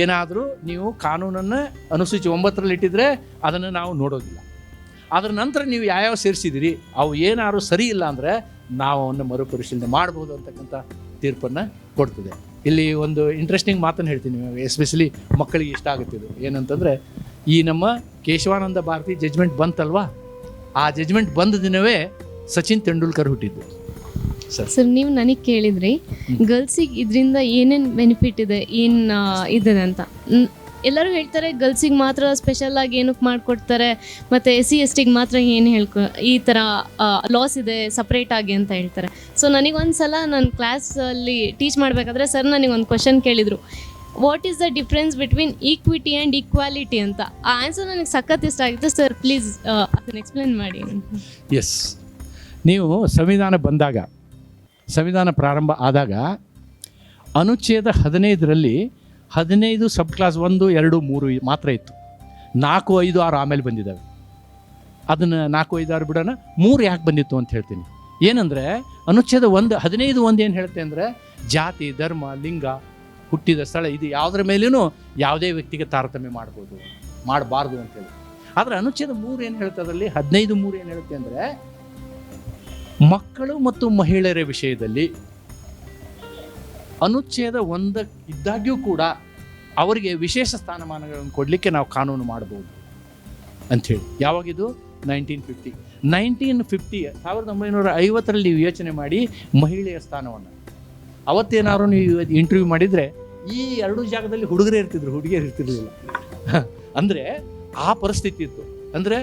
ಏನಾದರೂ ನೀವು ಕಾನೂನನ್ನು ಅನುಸೂಚಿ 9ರಲ್ಲಿ ಇಟ್ಟಿದ್ರೆ ಅದನ್ನು ನಾವು ನೋಡೋದಿಲ್ಲ. ಅದರ ನಂತರ ನೀವು ಯಾವ್ಯಾವ ಸೇರಿಸಿದಿರಿ ಅವು ಏನಾದ್ರು ಸರಿ ಇಲ್ಲ ಅಂದರೆ ನಾವು ಅವನ್ನು ಮರುಪರಿಶೀಲನೆ ಮಾಡ್ಬೋದು ಅಂತಕ್ಕಂಥ ತೀರ್ಪನ್ನು ಕೊಡ್ತದೆ. ಇಲ್ಲಿ ಒಂದು ಇಂಟ್ರೆಸ್ಟಿಂಗ್ ಮಾತನ್ನು ಹೇಳ್ತೀನಿ, ಎಸ್ಪೆಷಲಿ ಮಕ್ಕಳಿಗೆ ಇಷ್ಟ ಆಗುತ್ತಿದ್ದು ಏನಂತಂದರೆ, ಈ ನಮ್ಮ ಕೇಶವಾನಂದ ಭಾರತಿ ಜಜ್ಮೆಂಟ್ ಬಂತಲ್ವಾ, ಆ ಜಜ್ಮೆಂಟ್ ಬಂದ ದಿನವೇ ಸಚಿನ್ ತೆಂಡೂಲ್ಕರ್ ಹುಟ್ಟಿದ್ದು. ಸರ್ ನೀವು ನನಗೆ ಕೇಳಿದ್ರಿ ಗರ್ಲ್ಸಿಗೆ ಇದರಿಂದ ಏನೇನು ಬೆನಿಫಿಟ್ ಇದೆ, ಏನು ಇದೆ ಅಂತ. ಎಲ್ಲರೂ ಹೇಳ್ತಾರೆ ಗರ್ಲ್ಸಿಗೆ ಮಾತ್ರ ಸ್ಪೆಷಲ್ ಆಗಿ ಏನಕ್ಕೆ ಮಾಡಿಕೊಡ್ತಾರೆ, ಮತ್ತು SC/STಗೆ ಮಾತ್ರ ಏನು ಈ ಥರ ಲಾಸ್ ಇದೆ ಸಪ್ರೇಟ್ ಆಗಿ ಅಂತ ಹೇಳ್ತಾರೆ. ಸೊ ನನಗೊಂದು ಸಲ ನನ್ನ ಕ್ಲಾಸಲ್ಲಿ ಟೀಚ್ ಮಾಡಬೇಕಾದ್ರೆ ಸರ್ ನನಗೊಂದು ಕ್ವಶನ್ ಕೇಳಿದರು, what is the difference between equity and equality ಅಂತ. ಆ ಆನ್ಸರ್ ನನಗೆ ಸಖತ್ ಇಷ್ಟ ಆಗಿತ್ತು ಸರ್, ಪ್ಲೀಸ್ ಅದನ್ನು ಎಕ್ಸ್ಪ್ಲೇನ್ ಮಾಡಿ. ಎಸ್, ನೀವು ಸಂವಿಧಾನ ಪ್ರಾರಂಭ ಆದಾಗ ಅನುಚ್ಛೇದ 15ರಲ್ಲಿ 15 ಸಬ್ ಕ್ಲಾಸ್ 1, 2, 3 ಮಾತ್ರ ಇತ್ತು. 4, 5, 6 ಆಮೇಲೆ ಬಂದಿದ್ದಾವೆ. ಅದನ್ನು 4, 5, 6 ಬಿಡೋಣ. 3 ಯಾಕೆ ಬಂದಿತ್ತು ಅಂತ ಹೇಳ್ತೀನಿ. ಏನಂದರೆ ಅನುಚ್ಛೇದ 15 ಏನು ಹೇಳುತ್ತೆ ಅಂದರೆ, ಜಾತಿ, ಧರ್ಮ, ಲಿಂಗ, ಹುಟ್ಟಿದ ಸ್ಥಳ ಇದು ಯಾವುದರ ಮೇಲೂ ಯಾವುದೇ ವ್ಯಕ್ತಿಗೆ ತಾರತಮ್ಯ ಮಾಡಬಾರ್ದು ಅಂತೇಳಿ. ಆದರೆ ಅನುಚ್ಛೇದ 3 ಏನು ಹೇಳುತ್ತೆ, ಅದರಲ್ಲಿ 15(3) ಏನು ಹೇಳುತ್ತೆ ಅಂದರೆ, ಮಕ್ಕಳು ಮತ್ತು ಮಹಿಳೆಯರ ವಿಷಯದಲ್ಲಿ ಅನುಚ್ಛೇದ 1 ಇದ್ದಾಗ್ಯೂ ಕೂಡ ಅವರಿಗೆ ವಿಶೇಷ ಸ್ಥಾನಮಾನಗಳನ್ನು ಕೊಡಲಿಕ್ಕೆ ನಾವು ಕಾನೂನು ಮಾಡ್ಬೋದು ಅಂಥೇಳಿ. ಯಾವಾಗಿದು? 1950. 1950 ನೀವು ಯೋಚನೆ ಮಾಡಿ ಮಹಿಳೆಯ ಸ್ಥಾನವನ್ನು. ಅವತ್ತೇನಾದ್ರು ನೀವು ಇಂಟರ್ವ್ಯೂ ಮಾಡಿದರೆ ಈ 2 ಜಾಗದಲ್ಲಿ ಹುಡುಗರೇ ಇರ್ತಿದ್ರು, ಹುಡುಗಿಯರು ಇರ್ತಿರ್ಲಿಲ್ಲ. ಅಂದರೆ ಆ ಪರಿಸ್ಥಿತಿ ಇತ್ತು. ಅಂದರೆ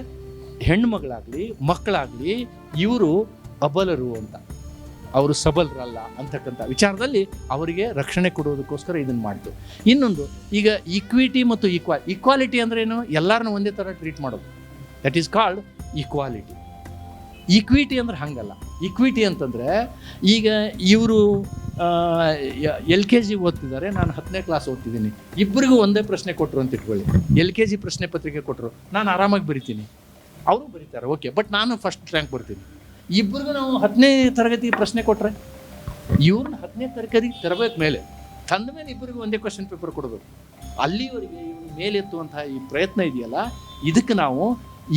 ಹೆಣ್ಮಗಳಾಗಲಿ ಮಕ್ಕಳಾಗಲಿ ಇವರು ಅಬಲರು ಅಂತ, ಅವರು ಸಬಲರಲ್ಲ ಅಂತಕ್ಕಂಥ ವಿಚಾರದಲ್ಲಿ ಅವರಿಗೆ ರಕ್ಷಣೆ ಕೊಡುವುದಕ್ಕೋಸ್ಕರ ಇದನ್ನು ಮಾಡ್ತು. ಇನ್ನೊಂದು, ಈಗ ಈಕ್ವಿಟಿ ಮತ್ತು ಈಕ್ವಾಲಿಟಿ ಅಂದ್ರೆ ಏನು? ಎಲ್ಲರನ್ನೂ ಒಂದೇ ಥರ ಟ್ರೀಟ್ ಮಾಡೋದು, that is called equality. Equity ಅಂದ್ರೆ ಹಂಗಲ್ಲ. ಈಕ್ವಿಟಿ ಅಂತಂದರೆ ಈಗ ಇವರು LKG ಓದ್ತಿದ್ದಾರೆ, ನಾನು 10ನೇ ಕ್ಲಾಸ್ ಓದ್ತಿದ್ದೀನಿ, ಇಬ್ಬರಿಗೂ ಒಂದೇ ಪ್ರಶ್ನೆ ಕೊಟ್ಟರು ಅಂತ ಇಟ್ಕೊಳ್ಳಿ. LKG ಪ್ರಶ್ನೆ ಪತ್ರಿಕೆ ಕೊಟ್ಟರು, ನಾನು ಆರಾಮಾಗಿ ಬರಿತೀನಿ, ಅವರು ಬರೀತಾರೆ, ಓಕೆ, ಬಟ್ ನಾನು ಫಸ್ಟ್ ರ್ಯಾಂಕ್ ಬರ್ತೀನಿ. ಇಬ್ಬರಿಗೂ ನಾವು 10ನೇ ತರಗತಿ ಪ್ರಶ್ನೆ ಕೊಟ್ಟರೆ ಇವ್ರನ್ನ 10ನೇ ತರಗತಿ ತರಬೇಕು ಮೇಲೆ ತಂದ ಮೇಲೆ ಇಬ್ಬರಿಗೂ ಒಂದೇ ಕ್ವಶನ್ ಪೇಪರ್ ಕೊಡಬೇಕು. ಅಲ್ಲಿವರೆಗೆ ಇವ್ರ ಮೇಲೆತ್ತುವಂತಹ ಈ ಪ್ರಯತ್ನ ಇದೆಯಲ್ಲ, ಇದಕ್ಕೆ ನಾವು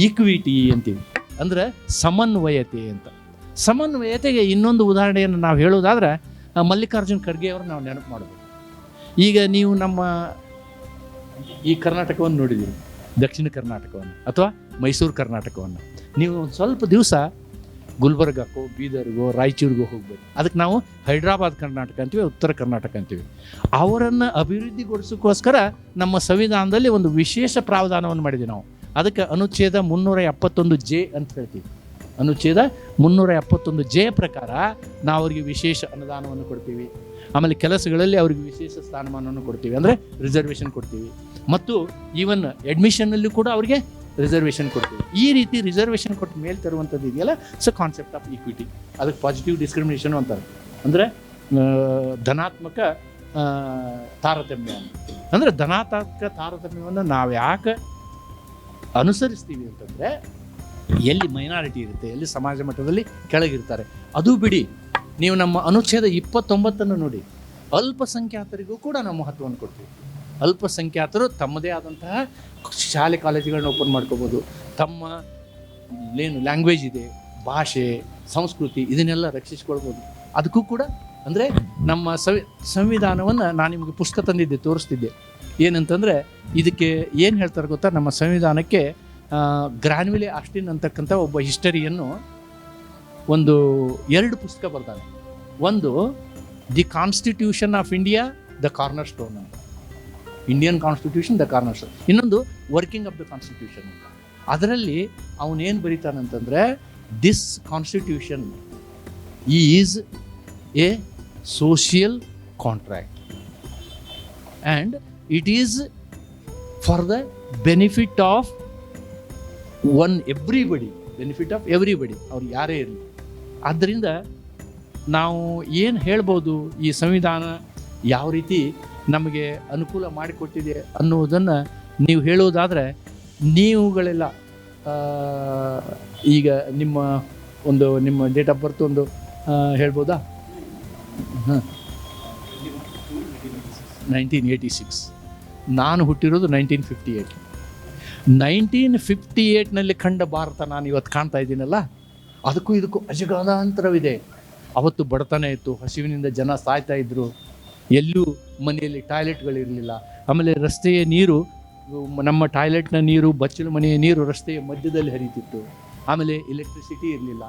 ಈಕ್ವಿಟಿ ಅಂತೀವಿ, ಅಂದರೆ ಸಮನ್ವಯತೆ ಅಂತ. ಸಮನ್ವಯತೆಗೆ ಇನ್ನೊಂದು ಉದಾಹರಣೆಯನ್ನು ನಾವು ಹೇಳೋದಾದ್ರೆ ಮಲ್ಲಿಕಾರ್ಜುನ್ ಖರ್ಗೆ ಅವರು ನಾವು ನೆನಪು ಮಾಡಬೇಕು. ಈಗ ನೀವು ನಮ್ಮ ಈ ಕರ್ನಾಟಕವನ್ನು ನೋಡಿದ್ದೀರಿ, ದಕ್ಷಿಣ ಕರ್ನಾಟಕವನ್ನು ಅಥವಾ ಮೈಸೂರು ಕರ್ನಾಟಕವನ್ನು. ನೀವು ಒಂದು ಸ್ವಲ್ಪ ದಿವಸ ಗುಲ್ಬರ್ಗಕ್ಕೋ ಬೀದರ್ಗೋ ರಾಯಚೂರಿಗೋ ಹೋಗ್ಬೇಕು, ಅದಕ್ಕೆ ನಾವು ಹೈದ್ರಾಬಾದ್ ಕರ್ನಾಟಕ ಅಂತೀವಿ, ಉತ್ತರ ಕರ್ನಾಟಕ ಅಂತೀವಿ. ಅವರನ್ನು ಅಭಿವೃದ್ಧಿಗೊಳಿಸೋಕ್ಕೋಸ್ಕರ ನಮ್ಮ ಸಂವಿಧಾನದಲ್ಲಿ ಒಂದು ವಿಶೇಷ ಪ್ರಾವಧಾನವನ್ನು ಮಾಡಿದ್ದೀವಿ ನಾವು. ಅದಕ್ಕೆ ಅನುಚ್ಛೇದ 371J ಅಂತ ಹೇಳ್ತೀವಿ. ಅನುಚ್ಛೇದ 371J ಪ್ರಕಾರ ನಾವು ಅವರಿಗೆ ವಿಶೇಷ ಅನುದಾನವನ್ನು ಕೊಡ್ತೀವಿ. ಆಮೇಲೆ ಕೆಲಸಗಳಲ್ಲಿ ಅವ್ರಿಗೆ ವಿಶೇಷ ಸ್ಥಾನಮಾನವನ್ನು ಕೊಡ್ತೀವಿ, ಅಂದರೆ ರಿಸರ್ವೇಷನ್ ಕೊಡ್ತೀವಿ. ಮತ್ತು ಈವನ್ ಅಡ್ಮಿಷನ್ನಲ್ಲಿ ಕೂಡ ಅವರಿಗೆ ರಿಸರ್ವೇಷನ್ ಕೊಡ್ತೀವಿ. ಈ ರೀತಿ ರಿಸರ್ವೇಷನ್ ಕೊಟ್ಟು ಮೇಲೆ ತರುವಂಥದ್ದು ಇದೆಯಲ್ಲ, ಸೊ ಕಾನ್ಸೆಪ್ಟ್ ಆಫ್ ಈಕ್ವಿಟಿ. ಅದಕ್ಕೆ ಪಾಸಿಟಿವ್ ಡಿಸ್ಕ್ರಿಮಿನೇಷನ್ ಅಂತಾರೆ, ಅಂದರೆ ಧನಾತ್ಮಕ ತಾರತಮ್ಯ. ಅಂದರೆ ಧನಾತ್ಮಕ ತಾರತಮ್ಯವನ್ನು ನಾವು ಯಾಕೆ ಅನುಸರಿಸ್ತೀವಿ ಅಂತಂದರೆ, ಎಲ್ಲಿ ಮೈನಾರಿಟಿ ಇರುತ್ತೆ, ಎಲ್ಲಿ ಸಮಾಜ ಮಟ್ಟದಲ್ಲಿ ಕೆಳಗಿರ್ತಾರೆ, ಅದು ಬಿಡಿ. ನೀವು ನಮ್ಮ ಅನುಚ್ಛೇದ 29 ನೋಡಿ, ಅಲ್ಪಸಂಖ್ಯಾತರಿಗೂ ಕೂಡ ನಾವು ಮಹತ್ವವನ್ನು ಕೊಡ್ತೀವಿ. ಅಲ್ಪಸಂಖ್ಯಾತರು ತಮ್ಮದೇ ಆದಂತಹ ಶಾಲೆ ಕಾಲೇಜುಗಳನ್ನ ಓಪನ್ ಮಾಡ್ಕೋಬೋದು, ತಮ್ಮ ಏನು ಲ್ಯಾಂಗ್ವೇಜ್ ಇದೆ, ಭಾಷೆ, ಸಂಸ್ಕೃತಿ, ಇದನ್ನೆಲ್ಲ ರಕ್ಷಿಸ್ಕೊಳ್ಬೋದು. ಅದಕ್ಕೂ ಕೂಡ ಅಂದರೆ ನಮ್ಮ ಸಂವಿಧಾನವನ್ನು ನಾನು ನಿಮಗೆ ಪುಸ್ತಕ ತಂದಿದ್ದೆ, ತೋರಿಸ್ತಿದ್ದೆ. ಏನಂತಂದರೆ ಇದಕ್ಕೆ ಏನು ಹೇಳ್ತಾರೆ ಗೊತ್ತಾ, ನಮ್ಮ ಸಂವಿಧಾನಕ್ಕೆ ಗ್ರಾನ್ವಿಲೆ ಆಸ್ಟಿನ್ ಅಂತಕ್ಕಂಥ ಒಬ್ಬ ಹಿಸ್ಟರಿಯನ್ನು ಒಂದು 2 ಪುಸ್ತಕ ಬರ್ತಾನೆ. ಒಂದು the constitution of India the corner stone ಅಂತ, Indian constitution the corner stone. ಇನ್ನೊಂದು ವರ್ಕಿಂಗ್ ಆಫ್ ದ ಕಾನ್ಸ್ಟಿಟ್ಯೂಷನ್ ಅಂತ. ಅದರಲ್ಲಿ ಅವನೇನು ಬರೀತಾನಂತಂದರೆ, this constitution is a social contract and it is for the benefit of everybody, benefit of everybody, ಅವ್ರು ಯಾರೇ ಇರಲಿ. ಆದ್ದರಿಂದ ನಾವು ಏನು ಹೇಳ್ಬೋದು, ಈ ಸಂವಿಧಾನ ಯಾವ ರೀತಿ ನಮಗೆ ಅನುಕೂಲ ಮಾಡಿಕೊಟ್ಟಿದೆ ಅನ್ನೋದನ್ನು ನೀವು ಹೇಳೋದಾದರೆ, ನೀವುಗಳೆಲ್ಲ ಈಗ ನಿಮ್ಮ ಡೇಟ್ ಆಫ್ ಬರ್ತ್ ಒಂದು ಹೇಳ್ಬೋದಾ? 1986. ನಾನು ಹುಟ್ಟಿರೋದು 1958. 1958ನಲ್ಲಿ ಕಂಡ ಭಾರತ ನಾನು ಇವತ್ತು ಕಾಣ್ತಾ ಇದ್ದೀನಲ್ಲ, ಅದಕ್ಕೂ ಇದಕ್ಕೂ ಅಜಗಜಾಂತರವಿದೆ. ಅವತ್ತು ಬಡತನ ಇತ್ತು, ಹಸಿವಿನಿಂದ ಜನ ಸಾಯ್ತಾ ಇದ್ದರು, ಎಲ್ಲೂ ಮನೆಯಲ್ಲಿ ಟಾಯ್ಲೆಟ್ಗಳಿರಲಿಲ್ಲ. ಆಮೇಲೆ ರಸ್ತೆಯ ನೀರು, ನಮ್ಮ ಟಾಯ್ಲೆಟ್ನ ನೀರು, ಬಚ್ಚಲು ಮನೆಯ ನೀರು ರಸ್ತೆಯ ಮಧ್ಯದಲ್ಲಿ ಹರಿತಿತ್ತು. ಆಮೇಲೆ ಎಲೆಕ್ಟ್ರಿಸಿಟಿ ಇರಲಿಲ್ಲ.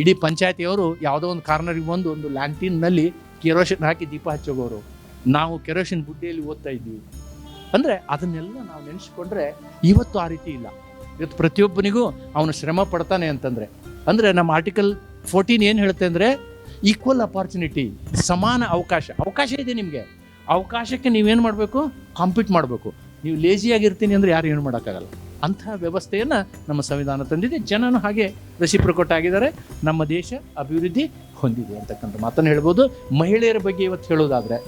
ಇಡೀ ಪಂಚಾಯತಿಯವರು ಯಾವುದೋ ಒಂದು ಕಾರ್ನರಿಗೆ ಬಂದು ಒಂದು ಲ್ಯಾಂಟಿನ್ನಲ್ಲಿ ಕೆರೋಸಿನ್ ಹಾಕಿ ದೀಪ ಹಚ್ಚೋಗೋರು. ನಾವು ಕೆರೋಸಿನ್ ಬುಡ್ಡಿಯಲ್ಲಿ ಓದ್ತಾ ಇದ್ವಿ. ಅಂದರೆ ಅದನ್ನೆಲ್ಲ ನಾವು ನೆನೆಸ್ಕೊಂಡ್ರೆ ಇವತ್ತು ಆ ರೀತಿ ಇಲ್ಲ. ಇವತ್ತು ಪ್ರತಿಯೊಬ್ಬನಿಗೂ ಅವನು ಶ್ರಮ ಪಡ್ತಾನೆ ಅಂತಂದರೆ, ಅಂದರೆ ನಮ್ಮ ಆರ್ಟಿಕಲ್ 14 ಏನು ಹೇಳುತ್ತೆ ಅಂದರೆ, ಈಕ್ವಲ್ ಅಪಾರ್ಚುನಿಟಿ, ಸಮಾನ ಅವಕಾಶ ಇದೆ ನಿಮಗೆ. ಅವಕಾಶಕ್ಕೆ ನೀವೇನು ಮಾಡಬೇಕು? ಕಾಂಪೀಟ್ ಮಾಡಬೇಕು. ನೀವು ಲೇಜಿಯಾಗಿರ್ತೀನಿ ಅಂದರೆ ಯಾರು ಏನು ಮಾಡೋಕ್ಕಾಗಲ್ಲ. ಅಂತಹ ವ್ಯವಸ್ಥೆಯನ್ನು ನಮ್ಮ ಸಂವಿಧಾನ ತಂದಿದೆ. ಜನನು ಹಾಗೆ ರೆಸಿಪ್ರೊಕೇಟ್ ಆಗಿದ್ದಾರೆ. ನಮ್ಮ ದೇಶ ಅಭಿವೃದ್ಧಿ ಹೊಂದಿದೆ ಅಂತಕ್ಕಂಥ ಮಾತನ್ನು ಹೇಳ್ಬೋದು. ಮಹಿಳೆಯರ ಬಗ್ಗೆ ಇವತ್ತು ಹೇಳೋದಾದರೆ,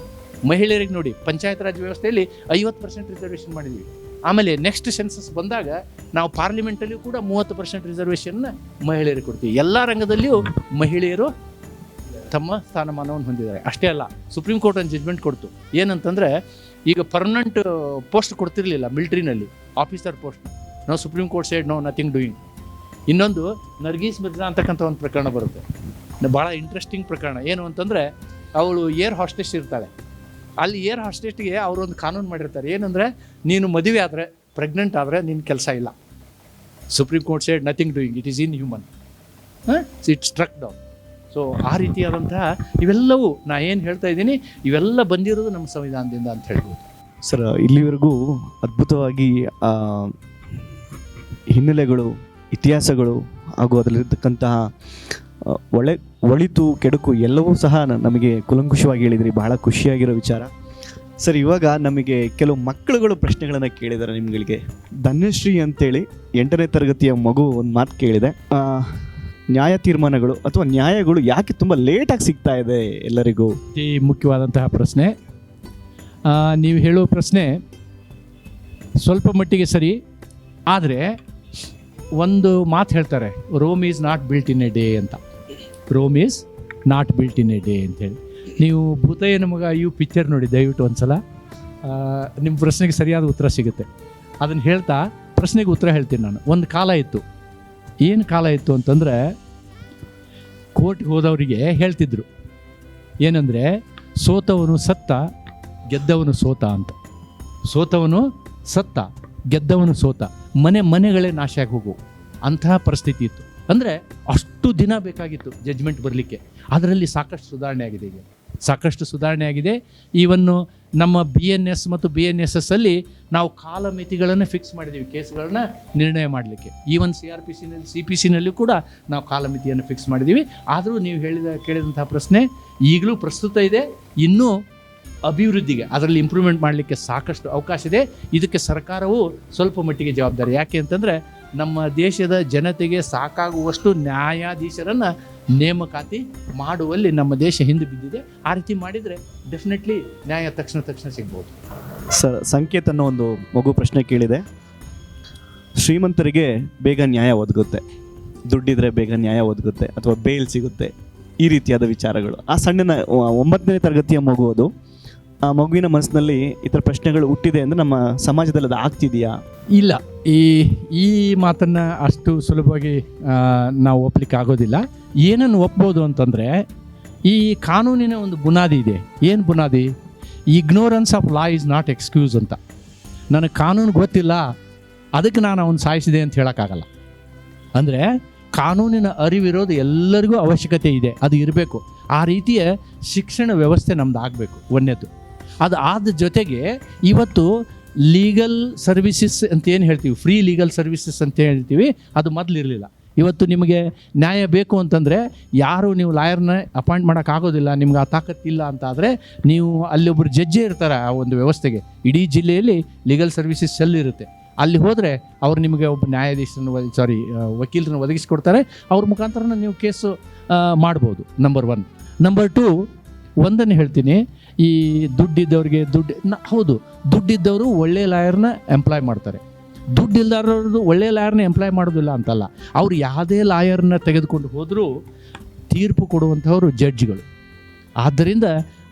ಮಹಿಳೆಯರಿಗೆ ನೋಡಿ, ಪಂಚಾಯತ್ ರಾಜ್ ವ್ಯವಸ್ಥೆಯಲ್ಲಿ 50% ರಿಸರ್ವೇಷನ್ ಮಾಡಿದ್ವಿ. ಆಮೇಲೆ ನೆಕ್ಸ್ಟ್ ಸೆನ್ಸಸ್ ಬಂದಾಗ ನಾವು ಪಾರ್ಲಿಮೆಂಟಲ್ಲಿಯೂ ಕೂಡ 30% ರಿಸರ್ವೇಷನ್ನ ಮಹಿಳೆಯರಿಗೆ ಕೊಡ್ತೀವಿ. ಎಲ್ಲ ರಂಗದಲ್ಲಿಯೂ ಮಹಿಳೆಯರು ತಮ್ಮ ಸ್ಥಾನಮಾನವನ್ನು ಹೊಂದಿದ್ದಾರೆ. ಅಷ್ಟೇ ಅಲ್ಲ, ಸುಪ್ರೀಂ ಕೋರ್ಟ್ ಒಂದು ಜಡ್ಜ್ಮೆಂಟ್ ಕೊಡ್ತು. ಏನಂತಂದರೆ, ಈಗ ಪರ್ಮನೆಂಟ್ ಪೋಸ್ಟ್ ಕೊಡ್ತಿರಲಿಲ್ಲ ಮಿಲಿಟ್ರಿನಲ್ಲಿ, ಆಫೀಸರ್ ಪೋಸ್ಟ್. ನಾವು supreme court side no nothing doing. ಇನ್ನೊಂದು ನರ್ಗೀಸ್ ಮಿರ್ಜಾ ಅಂತಕ್ಕಂಥ ಒಂದು ಪ್ರಕರಣ ಬರುತ್ತೆ, ಭಾಳ ಇಂಟ್ರೆಸ್ಟಿಂಗ್ ಪ್ರಕರಣ. ಏನು ಅಂತಂದರೆ, ಅವಳು ಏರ್ ಹಾಸ್ಟೆಸ್ ಇರ್ತಾಳೆ. ಅಲ್ಲಿ ಏರ್ ಹಾಸ್ಟೆಸ್ಗೆ ಅವರು ಒಂದು ಕಾನೂನು ಮಾಡಿರ್ತಾರೆ. ಏನಂದರೆ, ನೀನು ಮದುವೆ ಆದರೆ, ಪ್ರೆಗ್ನೆಂಟ್ ಆದರೆ ನಿನ್ನ ಕೆಲಸ ಇಲ್ಲ. Supreme court side nothing doing, it is in human, it struck down. So ಆ ರೀತಿಯಾದಂತಹ ಇವೆಲ್ಲವೂ ನಾ ಏನು ಹೇಳ್ತಾ ಇದ್ದೀನಿ, ಇವೆಲ್ಲ ಬಂದಿರೋದು ನಮ್ಮ ಸಂವಿಧಾನದಿಂದ ಅಂತ ಹೇಳ್ಬೋದು. ಸರ್, ಇಲ್ಲಿವರೆಗೂ ಅದ್ಭುತವಾಗಿ ಹಿನ್ನೆಲೆಗಳು, ಇತಿಹಾಸಗಳು ಹಾಗೂ ಅದರಲ್ಲಿರ್ತಕ್ಕಂತಹ ಒಳಿತು ಕೆಡುಕು ಎಲ್ಲವೂ ಸಹ ನಮಗೆ ಕುಲಂಕುಷವಾಗಿ ಹೇಳಿದ್ರಿ, ಬಹಳ ಖುಷಿಯಾಗಿರೋ ವಿಚಾರ. ಸರ್, ಇವಾಗ ನಮಗೆ ಕೆಲವು ಮಕ್ಕಳುಗಳು ಪ್ರಶ್ನೆಗಳನ್ನು ಕೇಳಿದ್ದಾರೆ ನಿಮ್ಗಳಿಗೆ. ಧನ್ಯಶ್ರೀ ಅಂತೇಳಿ 8ನೇ ತರಗತಿಯ ಮಗು ಒಂದು ಮಾತು ಕೇಳಿದೆ. ನ್ಯಾಯ ತೀರ್ಮಾನಗಳು ಅಥವಾ ನ್ಯಾಯಗಳು ಯಾಕೆ ತುಂಬ ಲೇಟಾಗಿ ಸಿಗ್ತಾ ಇದೆ ಎಲ್ಲರಿಗೂ? ಅತಿ ಮುಖ್ಯವಾದಂತಹ ಪ್ರಶ್ನೆ. ನೀವು ಹೇಳುವ ಪ್ರಶ್ನೆ ಸ್ವಲ್ಪ ಮಟ್ಟಿಗೆ ಸರಿ, ಆದರೆ ಒಂದು ಮಾತು ಹೇಳ್ತಾರೆ, Rome is not built in a day ಅಂತ. Rome is not built in a day ಅಂತೇಳಿ. ನೀವು ಭೂತಯ್ಯನ ಮಗ ಇವು ಪಿಕ್ಚರ್ ನೋಡಿ ದಯವಿಟ್ಟು ಒಂದು ಸಲ, ನಿಮ್ಮ ಪ್ರಶ್ನೆಗೆ ಸರಿಯಾದ ಉತ್ತರ ಸಿಗುತ್ತೆ. ಅದನ್ನು ಹೇಳ್ತಾ ಪ್ರಶ್ನೆಗೆ ಉತ್ತರ ಹೇಳ್ತೀನಿ ನಾನು. ಒಂದು ಕಾಲ ಇತ್ತು. ಏನು ಕಾಲ ಇತ್ತು ಅಂತಂದರೆ, ಕೋರ್ಟ್ಗೆ ಹೋದವರಿಗೆ ಹೇಳ್ತಿದ್ರು ಏನಂದರೆ, ಸೋತವನು ಸತ್ತ, ಗೆದ್ದವನು ಸೋತ ಅಂತ. ಸೋತವನು ಸತ್ತ, ಗೆದ್ದವನು ಸೋತ, ಮನೆಗಳೇ ನಾಶ ಆಗಿ ಹೋಗು ಅಂತಹ ಪರಿಸ್ಥಿತಿ ಇತ್ತು. ಅಂದರೆ ಅಷ್ಟು ದಿನ ಬೇಕಾಗಿತ್ತು ಜಡ್ಜ್ಮೆಂಟ್ ಬರಲಿಕ್ಕೆ. ಅದರಲ್ಲಿ ಸಾಕಷ್ಟು ಸುಧಾರಣೆ ಆಗಿದೆ. ಈಗ ಸಾಕಷ್ಟು ಸುಧಾರಣೆ ಆಗಿದೆ. ಈವನ್ನು ನಮ್ಮ BNS ಮತ್ತು BNSS ಅಲ್ಲಿ ನಾವು ಕಾಲಮಿತಿಗಳನ್ನು ಫಿಕ್ಸ್ ಮಾಡಿದ್ದೀವಿ ಕೇಸ್ಗಳನ್ನ ನಿರ್ಣಯ ಮಾಡಲಿಕ್ಕೆ. ಈವನ್ CRPCನಲ್ಲಿ CPCನಲ್ಲೂ ಕೂಡ ನಾವು ಕಾಲಮಿತಿಯನ್ನು ಫಿಕ್ಸ್ ಮಾಡಿದ್ದೀವಿ. ಆದರೂ ನೀವು ಕೇಳಿದಂಥ ಪ್ರಶ್ನೆ ಈಗಲೂ ಪ್ರಸ್ತುತ ಇದೆ. ಇನ್ನೂ ಅಭಿವೃದ್ಧಿಗೆ, ಅದರಲ್ಲಿ ಇಂಪ್ರೂವ್ಮೆಂಟ್ ಮಾಡಲಿಕ್ಕೆ ಸಾಕಷ್ಟು ಅವಕಾಶ ಇದೆ. ಇದಕ್ಕೆ ಸರ್ಕಾರವು ಸ್ವಲ್ಪ ಮಟ್ಟಿಗೆ ಜವಾಬ್ದಾರಿ. ಯಾಕೆ ಅಂತಂದರೆ, ನಮ್ಮ ದೇಶದ ಜನತೆಗೆ ಸಾಕಾಗುವಷ್ಟು ನ್ಯಾಯಾಧೀಶರನ್ನು ನೇಮಕಾತಿ ಮಾಡುವಲ್ಲಿ ನಮ್ಮ ದೇಶ ಹಿಂದೆ ಬಿದ್ದಿದೆ. ಆ ರೀತಿ ಮಾಡಿದರೆ ಡೆಫಿನೆಟ್ಲಿ ನ್ಯಾಯ ತಕ್ಷಣ ಸಿಗ್ಬೋದು. ಸರ್, ಸಂಕೇತ್ ಅನ್ನೋ ಒಂದು ಮಗು ಪ್ರಶ್ನೆ ಕೇಳಿದೆ. ಶ್ರೀಮಂತರಿಗೆ ಬೇಗ ನ್ಯಾಯ ಒದಗುತ್ತೆ, ದುಡ್ಡಿದ್ರೆ ಬೇಗ ನ್ಯಾಯ ಒದಗುತ್ತೆ, ಅಥವಾ ಬೇಲ್ ಸಿಗುತ್ತೆ, ಈ ರೀತಿಯಾದ ವಿಚಾರಗಳು. ಆ ಸಣ್ಣ 9ನೇ ತರಗತಿಯ ಮಗು ಅದು. ಆ ಮಗುವಿನ ಮನಸ್ಸಿನಲ್ಲಿ ಈ ಥರ ಪ್ರಶ್ನೆಗಳು ಹುಟ್ಟಿದೆ ಅಂದರೆ ನಮ್ಮ ಸಮಾಜದಲ್ಲಿ ಅದು ಆಗ್ತಿದೆಯಾ? ಇಲ್ಲ, ಈ ಮಾತನ್ನು ಅಷ್ಟು ಸುಲಭವಾಗಿ ನಾವು ಒಪ್ಪಲಿಕ್ಕೆ ಆಗೋದಿಲ್ಲ. ಏನನ್ನು ಒಪ್ಬೋದು ಅಂತಂದರೆ, ಈ ಕಾನೂನಿನ ಒಂದು ಬುನಾದಿ ಇದೆ. ಏನು ಬುನಾದಿ? Ignorance of law is not excuse ಅಂತ. ನನಗೆ ಕಾನೂನು ಗೊತ್ತಿಲ್ಲ, ಅದಕ್ಕೆ ನಾನು ಅವನು ಸಾಯಿಸಿದೆ ಅಂತ ಹೇಳೋಕ್ಕಾಗಲ್ಲ. ಅಂದರೆ ಕಾನೂನಿನ ಅರಿವಿರೋದು ಎಲ್ಲರಿಗೂ ಅವಶ್ಯಕತೆ ಇದೆ, ಅದು ಇರಬೇಕು. ಆ ರೀತಿಯ ಶಿಕ್ಷಣ ವ್ಯವಸ್ಥೆ ನಮ್ದು ಆಗಬೇಕು, ಒಂದನೇದು. ಅದು ಆದ ಜೊತೆಗೆ ಇವತ್ತು ಲೀಗಲ್ ಸರ್ವಿಸಸ್ ಅಂತ ಏನು ಹೇಳ್ತೀವಿ, ಫ್ರೀ ಲೀಗಲ್ ಸರ್ವಿಸಸ್ ಅಂತ ಹೇಳ್ತೀವಿ, ಅದು ಮೊದಲಿರಲಿಲ್ಲ. ಇವತ್ತು ನಿಮಗೆ ನ್ಯಾಯ ಬೇಕು ಅಂತಂದರೆ ಯಾರು ನೀವು ಲಾಯರ್ನ ಅಪಾಯಿಂಟ್ ಮಾಡೋಕ್ಕಾಗೋದಿಲ್ಲ, ನಿಮ್ಗೆ ಆ ತಾಕತ್ತಿಲ್ಲ ಅಂತ ಆದರೆ ನೀವು ಅಲ್ಲಿ ಒಬ್ಬರು ಜಡ್ಜೇ ಇರ್ತಾರೆ ಆ ಒಂದು ವ್ಯವಸ್ಥೆಗೆ. ಇಡೀ ಜಿಲ್ಲೆಯಲ್ಲಿ ಲೀಗಲ್ ಸರ್ವಿಸಸ್ ಸೆಲ್ ಇರುತ್ತೆ. ಅಲ್ಲಿ ಹೋದರೆ ಅವ್ರು ನಿಮಗೆ ಒಬ್ಬ ನ್ಯಾಯಾಧೀಶರನ್ನು ವಕೀಲರನ್ನು ಒದಗಿಸಿಕೊಡ್ತಾರೆ. ಅವ್ರ ಮುಖಾಂತರ ನೀವು ಕೇಸು ಮಾಡ್ಬೋದು. ನಂಬರ್ 1. ನಂಬರ್ 2, ಒಂದನ್ನು ಹೇಳ್ತೀನಿ, ಈ ದುಡ್ಡಿದ್ದವ್ರಿಗೆ ಹೌದು, ದುಡ್ಡಿದ್ದವರು ಒಳ್ಳೆಯ ಲಾಯರ್ನ ಎಂಪ್ಲಾಯ್ ಮಾಡ್ತಾರೆ. ದುಡ್ಡಿಲ್ದಾರವ್ರದ್ದು ಒಳ್ಳೆಯ ಲಾಯರ್ನ ಎಂಪ್ಲಾಯ್ ಮಾಡೋದಿಲ್ಲ ಅಂತಲ್ಲ. ಅವ್ರು ಯಾವುದೇ ಲಾಯರ್ನ ತೆಗೆದುಕೊಂಡು ಹೋದರೂ ತೀರ್ಪು ಕೊಡುವಂಥವರು ಜಡ್ಜ್ಗಳು. ಆದ್ದರಿಂದ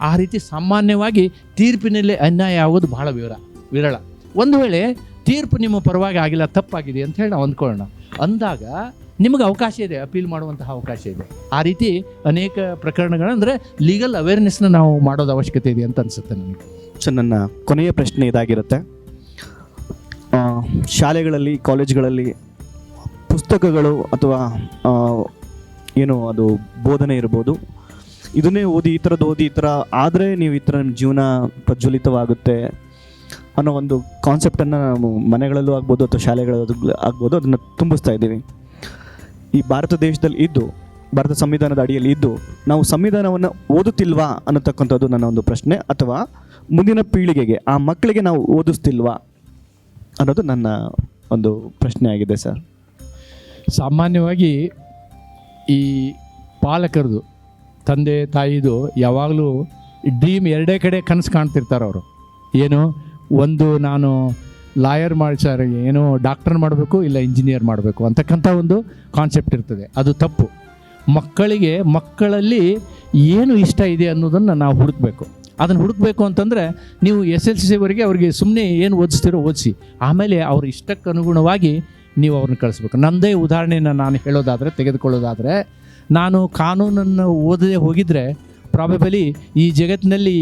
ಆ ರೀತಿ ಸಾಮಾನ್ಯವಾಗಿ ತೀರ್ಪಿನಲ್ಲಿ ಅನ್ಯಾಯ ಆಗೋದು ಬಹಳ ವಿರಳ. ಒಂದು ವೇಳೆ ತೀರ್ಪು ನಿಮ್ಮ ಪರವಾಗಿ ಆಗಿಲ್ಲ, ತಪ್ಪಾಗಿದೆ ಅಂತ ಹೇಳಿ ನಾವು ಅಂದ್ಕೊಳ್ಳೋಣ, ಅಂದಾಗ ನಿಮಗೆ ಅವಕಾಶ ಇದೆ, ಅಪೀಲ್ ಮಾಡುವಂತಹ ಅವಕಾಶ ಇದೆ. ಆ ರೀತಿ ಅನೇಕ ಪ್ರಕರಣಗಳಂದರೆ ಲೀಗಲ್ ಅವೇರ್ನೆಸ್ನ ನಾವು ಮಾಡೋದು ಅವಶ್ಯಕತೆ ಇದೆ ಅಂತ ಅನಿಸುತ್ತೆ ನನಗೆ. ಸೊ ನನ್ನ ಕೊನೆಯ ಪ್ರಶ್ನೆ ಇದಾಗಿರುತ್ತೆ. ಶಾಲೆಗಳಲ್ಲಿ, ಕಾಲೇಜ್ಗಳಲ್ಲಿ ಪುಸ್ತಕಗಳು ಅಥವಾ ಏನು ಅದು ಬೋಧನೆ ಇರ್ಬೋದು, ಇದನ್ನೇ ಓದಿ, ಈ ಥರದ್ದು ಓದಿ, ಈ ಥರ ಆದರೆ ನೀವು ಈ ಥರ ನಿಮ್ಮ ಜೀವನ ಪ್ರಜ್ವಲಿತವಾಗುತ್ತೆ ಅನ್ನೋ ಒಂದು ಕಾನ್ಸೆಪ್ಟನ್ನು ನಾವು ಮನೆಗಳಲ್ಲೂ ಆಗ್ಬೋದು ಅಥವಾ ಶಾಲೆಗಳಲ್ಲೂ ಆಗ್ಬೋದು, ಅದನ್ನು ತುಂಬಿಸ್ತಾ ಇದ್ದೀವಿ. ಈ ಭಾರತ ದೇಶದಲ್ಲಿ ಇದ್ದು, ಭಾರತ ಸಂವಿಧಾನದ ಅಡಿಯಲ್ಲಿ ಇದ್ದು ನಾವು ಸಂವಿಧಾನವನ್ನು ಓದುತ್ತಿಲ್ವಾ ಅನ್ನತಕ್ಕಂಥದ್ದು ನನ್ನ ಒಂದು ಪ್ರಶ್ನೆ. ಅಥವಾ ಮುಂದಿನ ಪೀಳಿಗೆಗೆ, ಆ ಮಕ್ಕಳಿಗೆ ನಾವು ಓದಿಸ್ತಿಲ್ವಾ ಅನ್ನೋದು ನನ್ನ ಒಂದು ಪ್ರಶ್ನೆ ಆಗಿದೆ ಸರ್. ಸಾಮಾನ್ಯವಾಗಿ ಈ ಪಾಲಕರದು, ತಂದೆ ತಾಯಿದು ಯಾವಾಗಲೂ ಡ್ರೀಮ್ ಎರಡೇ ಕಡೆ ಕನಸು ಕಾಣ್ತಿರ್ತಾರೆ ಅವರು. ಏನು, ಒಂದು ನಾನು ಲಾಯರ್ ಸರ್, ಏನೋ ಡಾಕ್ಟರ್ ಮಾಡಬೇಕು, ಇಲ್ಲ ಇಂಜಿನಿಯರ್ ಮಾಡಬೇಕು ಅಂತಕ್ಕಂಥ ಒಂದು ಕಾನ್ಸೆಪ್ಟ್ ಇರ್ತದೆ. ಅದು ತಪ್ಪು. ಮಕ್ಕಳಲ್ಲಿ ಏನು ಇಷ್ಟ ಇದೆ ಅನ್ನೋದನ್ನು ನಾವು ಹುಡುಕಬೇಕು. ಅದನ್ನು ಹುಡುಕಬೇಕು ಅಂತಂದರೆ ನೀವು SLCವರೆಗೆ ಅವ್ರಿಗೆ ಸುಮ್ಮನೆ ಏನು ಓದಿಸ್ತೀರೋ ಓದಿಸಿ, ಆಮೇಲೆ ಅವ್ರ ಇಷ್ಟಕ್ಕೆ ಅನುಗುಣವಾಗಿ ನೀವು ಅವ್ರನ್ನ ಕಳಿಸ್ಬೇಕು. ನನ್ನದೇ ಉದಾಹರಣೆಯನ್ನು ನಾನು ತೆಗೆದುಕೊಳ್ಳೋದಾದರೆ, ನಾನು ಕಾನೂನನ್ನು ಓದದೆ ಹೋಗಿದ್ದರೆ ಪ್ರಾಬಬಲಿ ಈ ಜಗತ್ತಿನಲ್ಲಿ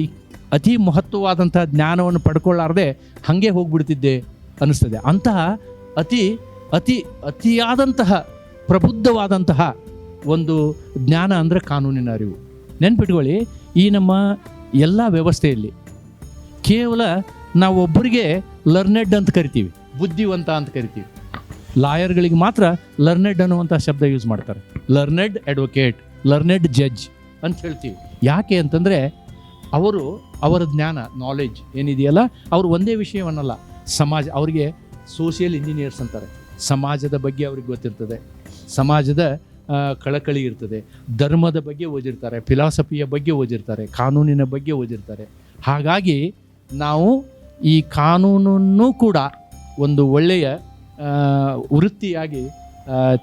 ಅತಿ ಮಹತ್ವವಾದಂತಹ ಜ್ಞಾನವನ್ನು ಪಡ್ಕೊಳ್ಳಾರ್ದೆ ಹಾಗೆ ಹೋಗ್ಬಿಡ್ತಿದ್ದೆ ಅನ್ನಿಸ್ತದೆ. ಅಂತಹ ಅತಿಯಾದಂತಹ ಪ್ರಬುದ್ಧವಾದಂತಹ ಒಂದು ಜ್ಞಾನ ಅಂದರೆ ಕಾನೂನಿನ ಅರಿವು. ನೆನ್ಪಿಟ್ಕೊಳ್ಳಿ, ಈ ನಮ್ಮ ಎಲ್ಲ ವ್ಯವಸ್ಥೆಯಲ್ಲಿ ಕೇವಲ ನಾವು ಒಬ್ಬರಿಗೆ ಲರ್ನೆಡ್ ಅಂತ ಕರಿತೀವಿ, ಬುದ್ಧಿವಂತ ಅಂತ ಕರಿತೀವಿ. ಲಾಯರ್ಗಳಿಗೆ ಮಾತ್ರ ಲರ್ನೆಡ್ ಅನ್ನುವಂಥ ಶಬ್ದ ಯೂಸ್ ಮಾಡ್ತಾರೆ. ಲರ್ನೆಡ್ ಅಡ್ವೊಕೇಟ್, ಲರ್ನೆಡ್ ಜಡ್ಜ್ ಅಂತ ಹೇಳ್ತೀವಿ. ಯಾಕೆ ಅಂತಂದರೆ ಅವರ ಜ್ಞಾನ, ನಾಲೆಡ್ಜ್ ಏನಿದೆಯಲ್ಲ, ಅವರು ಒಂದೇ ವಿಷಯವನ್ನಲ್ಲ, ಸಮಾಜ, ಅವರಿಗೆ ಸೋಷಿಯಲ್ ಇಂಜಿನಿಯರ್ಸ್ ಅಂತಾರೆ. ಸಮಾಜದ ಬಗ್ಗೆ ಅವ್ರಿಗೆ ಗೊತ್ತಿರ್ತದೆ, ಸಮಾಜದ ಕಳಕಳಿ ಇರ್ತದೆ, ಧರ್ಮದ ಬಗ್ಗೆ ಓದಿರ್ತಾರೆ, ಫಿಲಾಸಫಿಯ ಬಗ್ಗೆ ಓದಿರ್ತಾರೆ, ಕಾನೂನಿನ ಬಗ್ಗೆ ಓದಿರ್ತಾರೆ. ಹಾಗಾಗಿ ನಾವು ಈ ಕಾನೂನನ್ನು ಕೂಡ ಒಂದು ಒಳ್ಳೆಯ ವೃತ್ತಿಯಾಗಿ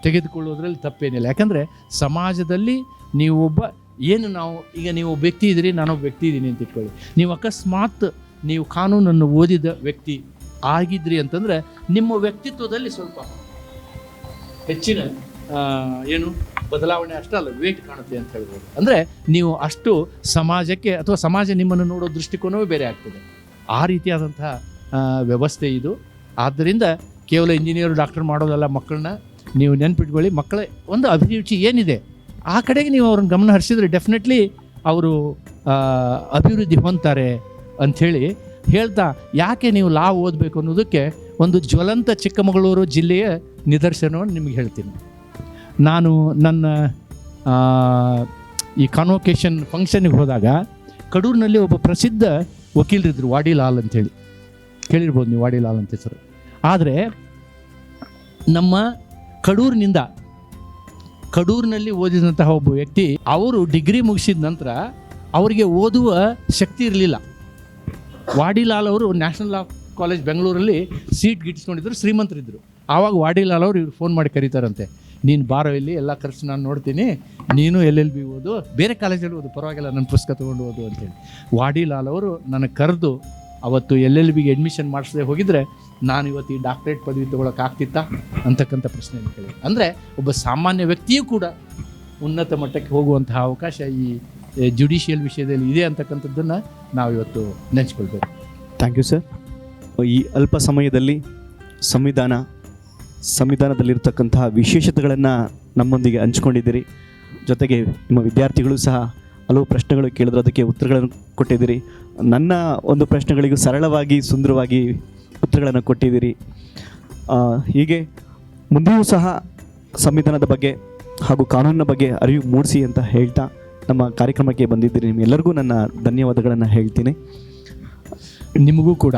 ತೆಗೆದುಕೊಳ್ಳೋದ್ರಲ್ಲಿ ತಪ್ಪೇನಿಲ್ಲ. ಯಾಕಂದರೆ ಸಮಾಜದಲ್ಲಿ ನೀವು ವ್ಯಕ್ತಿ ಇದ್ದೀರಿ, ನಾನೊಬ್ಬ ವ್ಯಕ್ತಿ ಇದ್ದೀನಿ ಅಂತ ಇಟ್ಕೊಳ್ಳಿ. ನೀವು ಅಕಸ್ಮಾತ್ ನೀವು ಕಾನೂನನ್ನು ಓದಿದ ವ್ಯಕ್ತಿ ಆಗಿದ್ರಿ ಅಂತಂದರೆ ನಿಮ್ಮ ವ್ಯಕ್ತಿತ್ವದಲ್ಲಿ ಸ್ವಲ್ಪ ಹೆಚ್ಚಿನ ಬದಲಾವಣೆ ಅಷ್ಟೇ ಅಲ್ಲ, ವೇಟ್ ಕಾಣುತ್ತೆ ಅಂತ ಹೇಳ್ಬೋದು. ಅಂದರೆ ನೀವು ಅಷ್ಟು ಸಮಾಜಕ್ಕೆ, ಅಥವಾ ಸಮಾಜ ನಿಮ್ಮನ್ನು ನೋಡೋ ದೃಷ್ಟಿಕೋನವೇ ಬೇರೆ ಆಗ್ತದೆ. ಆ ರೀತಿಯಾದಂತಹ ವ್ಯವಸ್ಥೆ ಇದು. ಆದ್ದರಿಂದ ಕೇವಲ ಇಂಜಿನಿಯರ್, ಡಾಕ್ಟರ್ ಮಾಡೋದಲ್ಲ, ಮಕ್ಕಳನ್ನ ನೀವು ನೆನ್ಪಿಟ್ಕೊಳ್ಳಿ. ಮಕ್ಕಳ ಒಂದು ಅಭಿರುಚಿ ಏನಿದೆ ಆ ಕಡೆಗೆ ನೀವು ಅವ್ರನ್ನ ಗಮನ ಹರಿಸಿದ್ರೆ ಡೆಫಿನೆಟ್ಲಿ ಅವರು ಅಭಿವೃದ್ಧಿ ಹೊಂದ್ತಾರೆ ಅಂಥೇಳಿ ಹೇಳ್ತಾ, ಯಾಕೆ ನೀವು ಲಾ ಓದಬೇಕು ಅನ್ನೋದಕ್ಕೆ ಒಂದು ಜ್ವಲಂತ ಚಿಕ್ಕಮಗಳೂರು ಜಿಲ್ಲೆಯ ನಿದರ್ಶನವನ್ನು ನಿಮಗೆ ಹೇಳ್ತೀನಿ. ನಾನು ನನ್ನ ಈ ಕಾನ್ವೊಕೇಶನ್ ಫಂಕ್ಷನ್ಗೆ ಹೋದಾಗ ಕಡೂರಿನಲ್ಲಿ ಒಬ್ಬ ಪ್ರಸಿದ್ಧ ವಕೀಲರಿದ್ದರು, ವಾಡಿಲಾಲ್ ಅಂಥೇಳಿ. ಕೇಳಿರ್ಬೋದು ನೀವು ವಾಡಿಲಾಲ್ ಅಂತ ಹೆಸರು. ಆದರೆ ನಮ್ಮ ಕಡೂರಿನಲ್ಲಿ ಓದಿದಂತಹ ಒಬ್ಬ ವ್ಯಕ್ತಿ, ಅವರು ಡಿಗ್ರಿ ಮುಗಿಸಿದ ನಂತರ ಅವರಿಗೆ ಓದುವ ಶಕ್ತಿ ಇರಲಿಲ್ಲ. ವಾಡಿಲಾಲ್ ಅವರು ನ್ಯಾಷನಲ್ ಲಾ ಕಾಲೇಜ್ ಬೆಂಗಳೂರಲ್ಲಿ ಸೀಟ್ ಗಿಟ್ಟಿಸ್ಕೊಂಡಿದ್ರು, ಶ್ರೀಮಂತರಿದ್ದರು. ಆವಾಗ ವಾಡಿಲಾಲ್ ಅವರು ಇವ್ರು ಫೋನ್ ಮಾಡಿ ಕರೀತಾರಂತೆ, ನೀನು ಬಾರೋ ಇಲ್ಲಿ, ಎಲ್ಲ ಖರ್ಚು ನಾನು ನೋಡ್ತೀನಿ, ನೀನು LLB ಓದು, ಬೇರೆ ಕಾಲೇಜಲ್ಲಿ ಓದು, ಪರವಾಗಿಲ್ಲ, ನನ್ನ ಪುಸ್ತಕ ತೊಗೊಂಡು ಓದು ಅಂತೇಳಿ. ವಾಡಿಲಾಲ್ ಅವರು ನನಗೆ ಕರೆದು ಅವತ್ತು LLBಗೆ ಅಡ್ಮಿಷನ್ ಮಾಡಿಸದೆ ಹೋಗಿದ್ರೆ ನಾನು ಇವತ್ತು ಈ ಡಾಕ್ಟ್ರೇಟ್ ಪದವಿ ತೊಗೊಳಕ್ಕಾಗ್ತಿತ್ತಾ ಅಂತಕ್ಕಂಥ ಪ್ರಶ್ನೆಯನ್ನು ಕೇಳಿ. ಅಂದರೆ ಒಬ್ಬ ಸಾಮಾನ್ಯ ವ್ಯಕ್ತಿಯೂ ಕೂಡ ಉನ್ನತ ಮಟ್ಟಕ್ಕೆ ಹೋಗುವಂತಹ ಅವಕಾಶ ಈ ಜುಡಿಷಿಯಲ್ ವಿಷಯದಲ್ಲಿ ಇದೆ ಅಂತಕ್ಕಂಥದ್ದನ್ನು ನಾವು ಇವತ್ತು ನೆನೆಸ್ಕೊಳ್ಬೇಕು. Thank you sir. ಈ ಅಲ್ಪ ಸಮಯದಲ್ಲಿ ಸಂವಿಧಾನದಲ್ಲಿರ್ತಕ್ಕಂತಹ ವಿಶೇಷತೆಗಳನ್ನು ನಮ್ಮೊಂದಿಗೆ ಹಂಚ್ಕೊಂಡಿದ್ದೀರಿ. ಜೊತೆಗೆ ನಿಮ್ಮ ವಿದ್ಯಾರ್ಥಿಗಳು ಸಹ ಹಲವು ಪ್ರಶ್ನೆಗಳು ಕೇಳಿದ್ರು, ಅದಕ್ಕೆ ಉತ್ತರಗಳನ್ನು ಕೊಟ್ಟಿದ್ದೀರಿ. ನನ್ನ ಒಂದು ಪ್ರಶ್ನೆಗಳಿಗೂ ಸರಳವಾಗಿ, ಸುಂದರವಾಗಿ ಉತ್ತರಗಳನ್ನು ಕೊಟ್ಟಿದ್ದೀರಿ. ಹೀಗೆ ಮುಂದೆಯೂ ಸಹ ಸಂವಿಧಾನದ ಬಗ್ಗೆ ಹಾಗೂ ಕಾನೂನಿನ ಬಗ್ಗೆ ಅರಿವು ಮೂಡಿಸಿ ಅಂತ ಹೇಳ್ತಾ ನಮ್ಮ ಕಾರ್ಯಕ್ರಮಕ್ಕೆ ಬಂದಿದ್ದೀರಿ. ನಿಮ್ಮೆಲ್ಲರಿಗೂ ನನ್ನ ಧನ್ಯವಾದಗಳನ್ನು ಹೇಳ್ತೀನಿ. ನಿಮಗೂ ಕೂಡ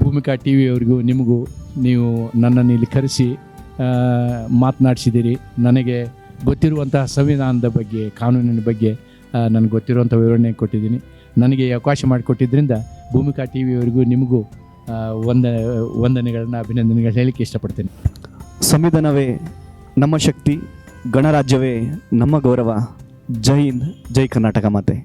ಭೂಮಿಕಾ TV ಅವರಿಗೂ ನಿಮಗೂ, ನೀವು ನನ್ನನ್ನು ಇಲ್ಲಿ ಕರೆಸಿ ಮಾತನಾಡಿಸಿದ್ದೀರಿ. ನನಗೆ ಗೊತ್ತಿರುವಂತಹ ಸಂವಿಧಾನದ ಬಗ್ಗೆ, ಕಾನೂನಿನ ಬಗ್ಗೆ ನನಗೆ ಗೊತ್ತಿರುವಂಥ ವಿವರಣೆ ಕೊಟ್ಟಿದ್ದೀನಿ. ನನಗೆ ಅವಕಾಶ ಮಾಡಿಕೊಟ್ಟಿದ್ದರಿಂದ ಭೂಮಿಕಾ TV ಅವರಿಗೂ ನಿಮಗೂ ವಂದನೆಗಳನ್ನು, ಅಭಿನಂದನೆಗಳು ಹೇಳಲಿಕ್ಕೆ ಇಷ್ಟಪಡ್ತೀನಿ. ಸಂವಿಧಾನವೇ ನಮ್ಮ ಶಕ್ತಿ, ಗಣರಾಜ್ಯವೇ ನಮ್ಮ ಗೌರವ. ಜೈ ಹಿಂದ್, ಜೈ ಕರ್ನಾಟಕ ಮಾತೆ.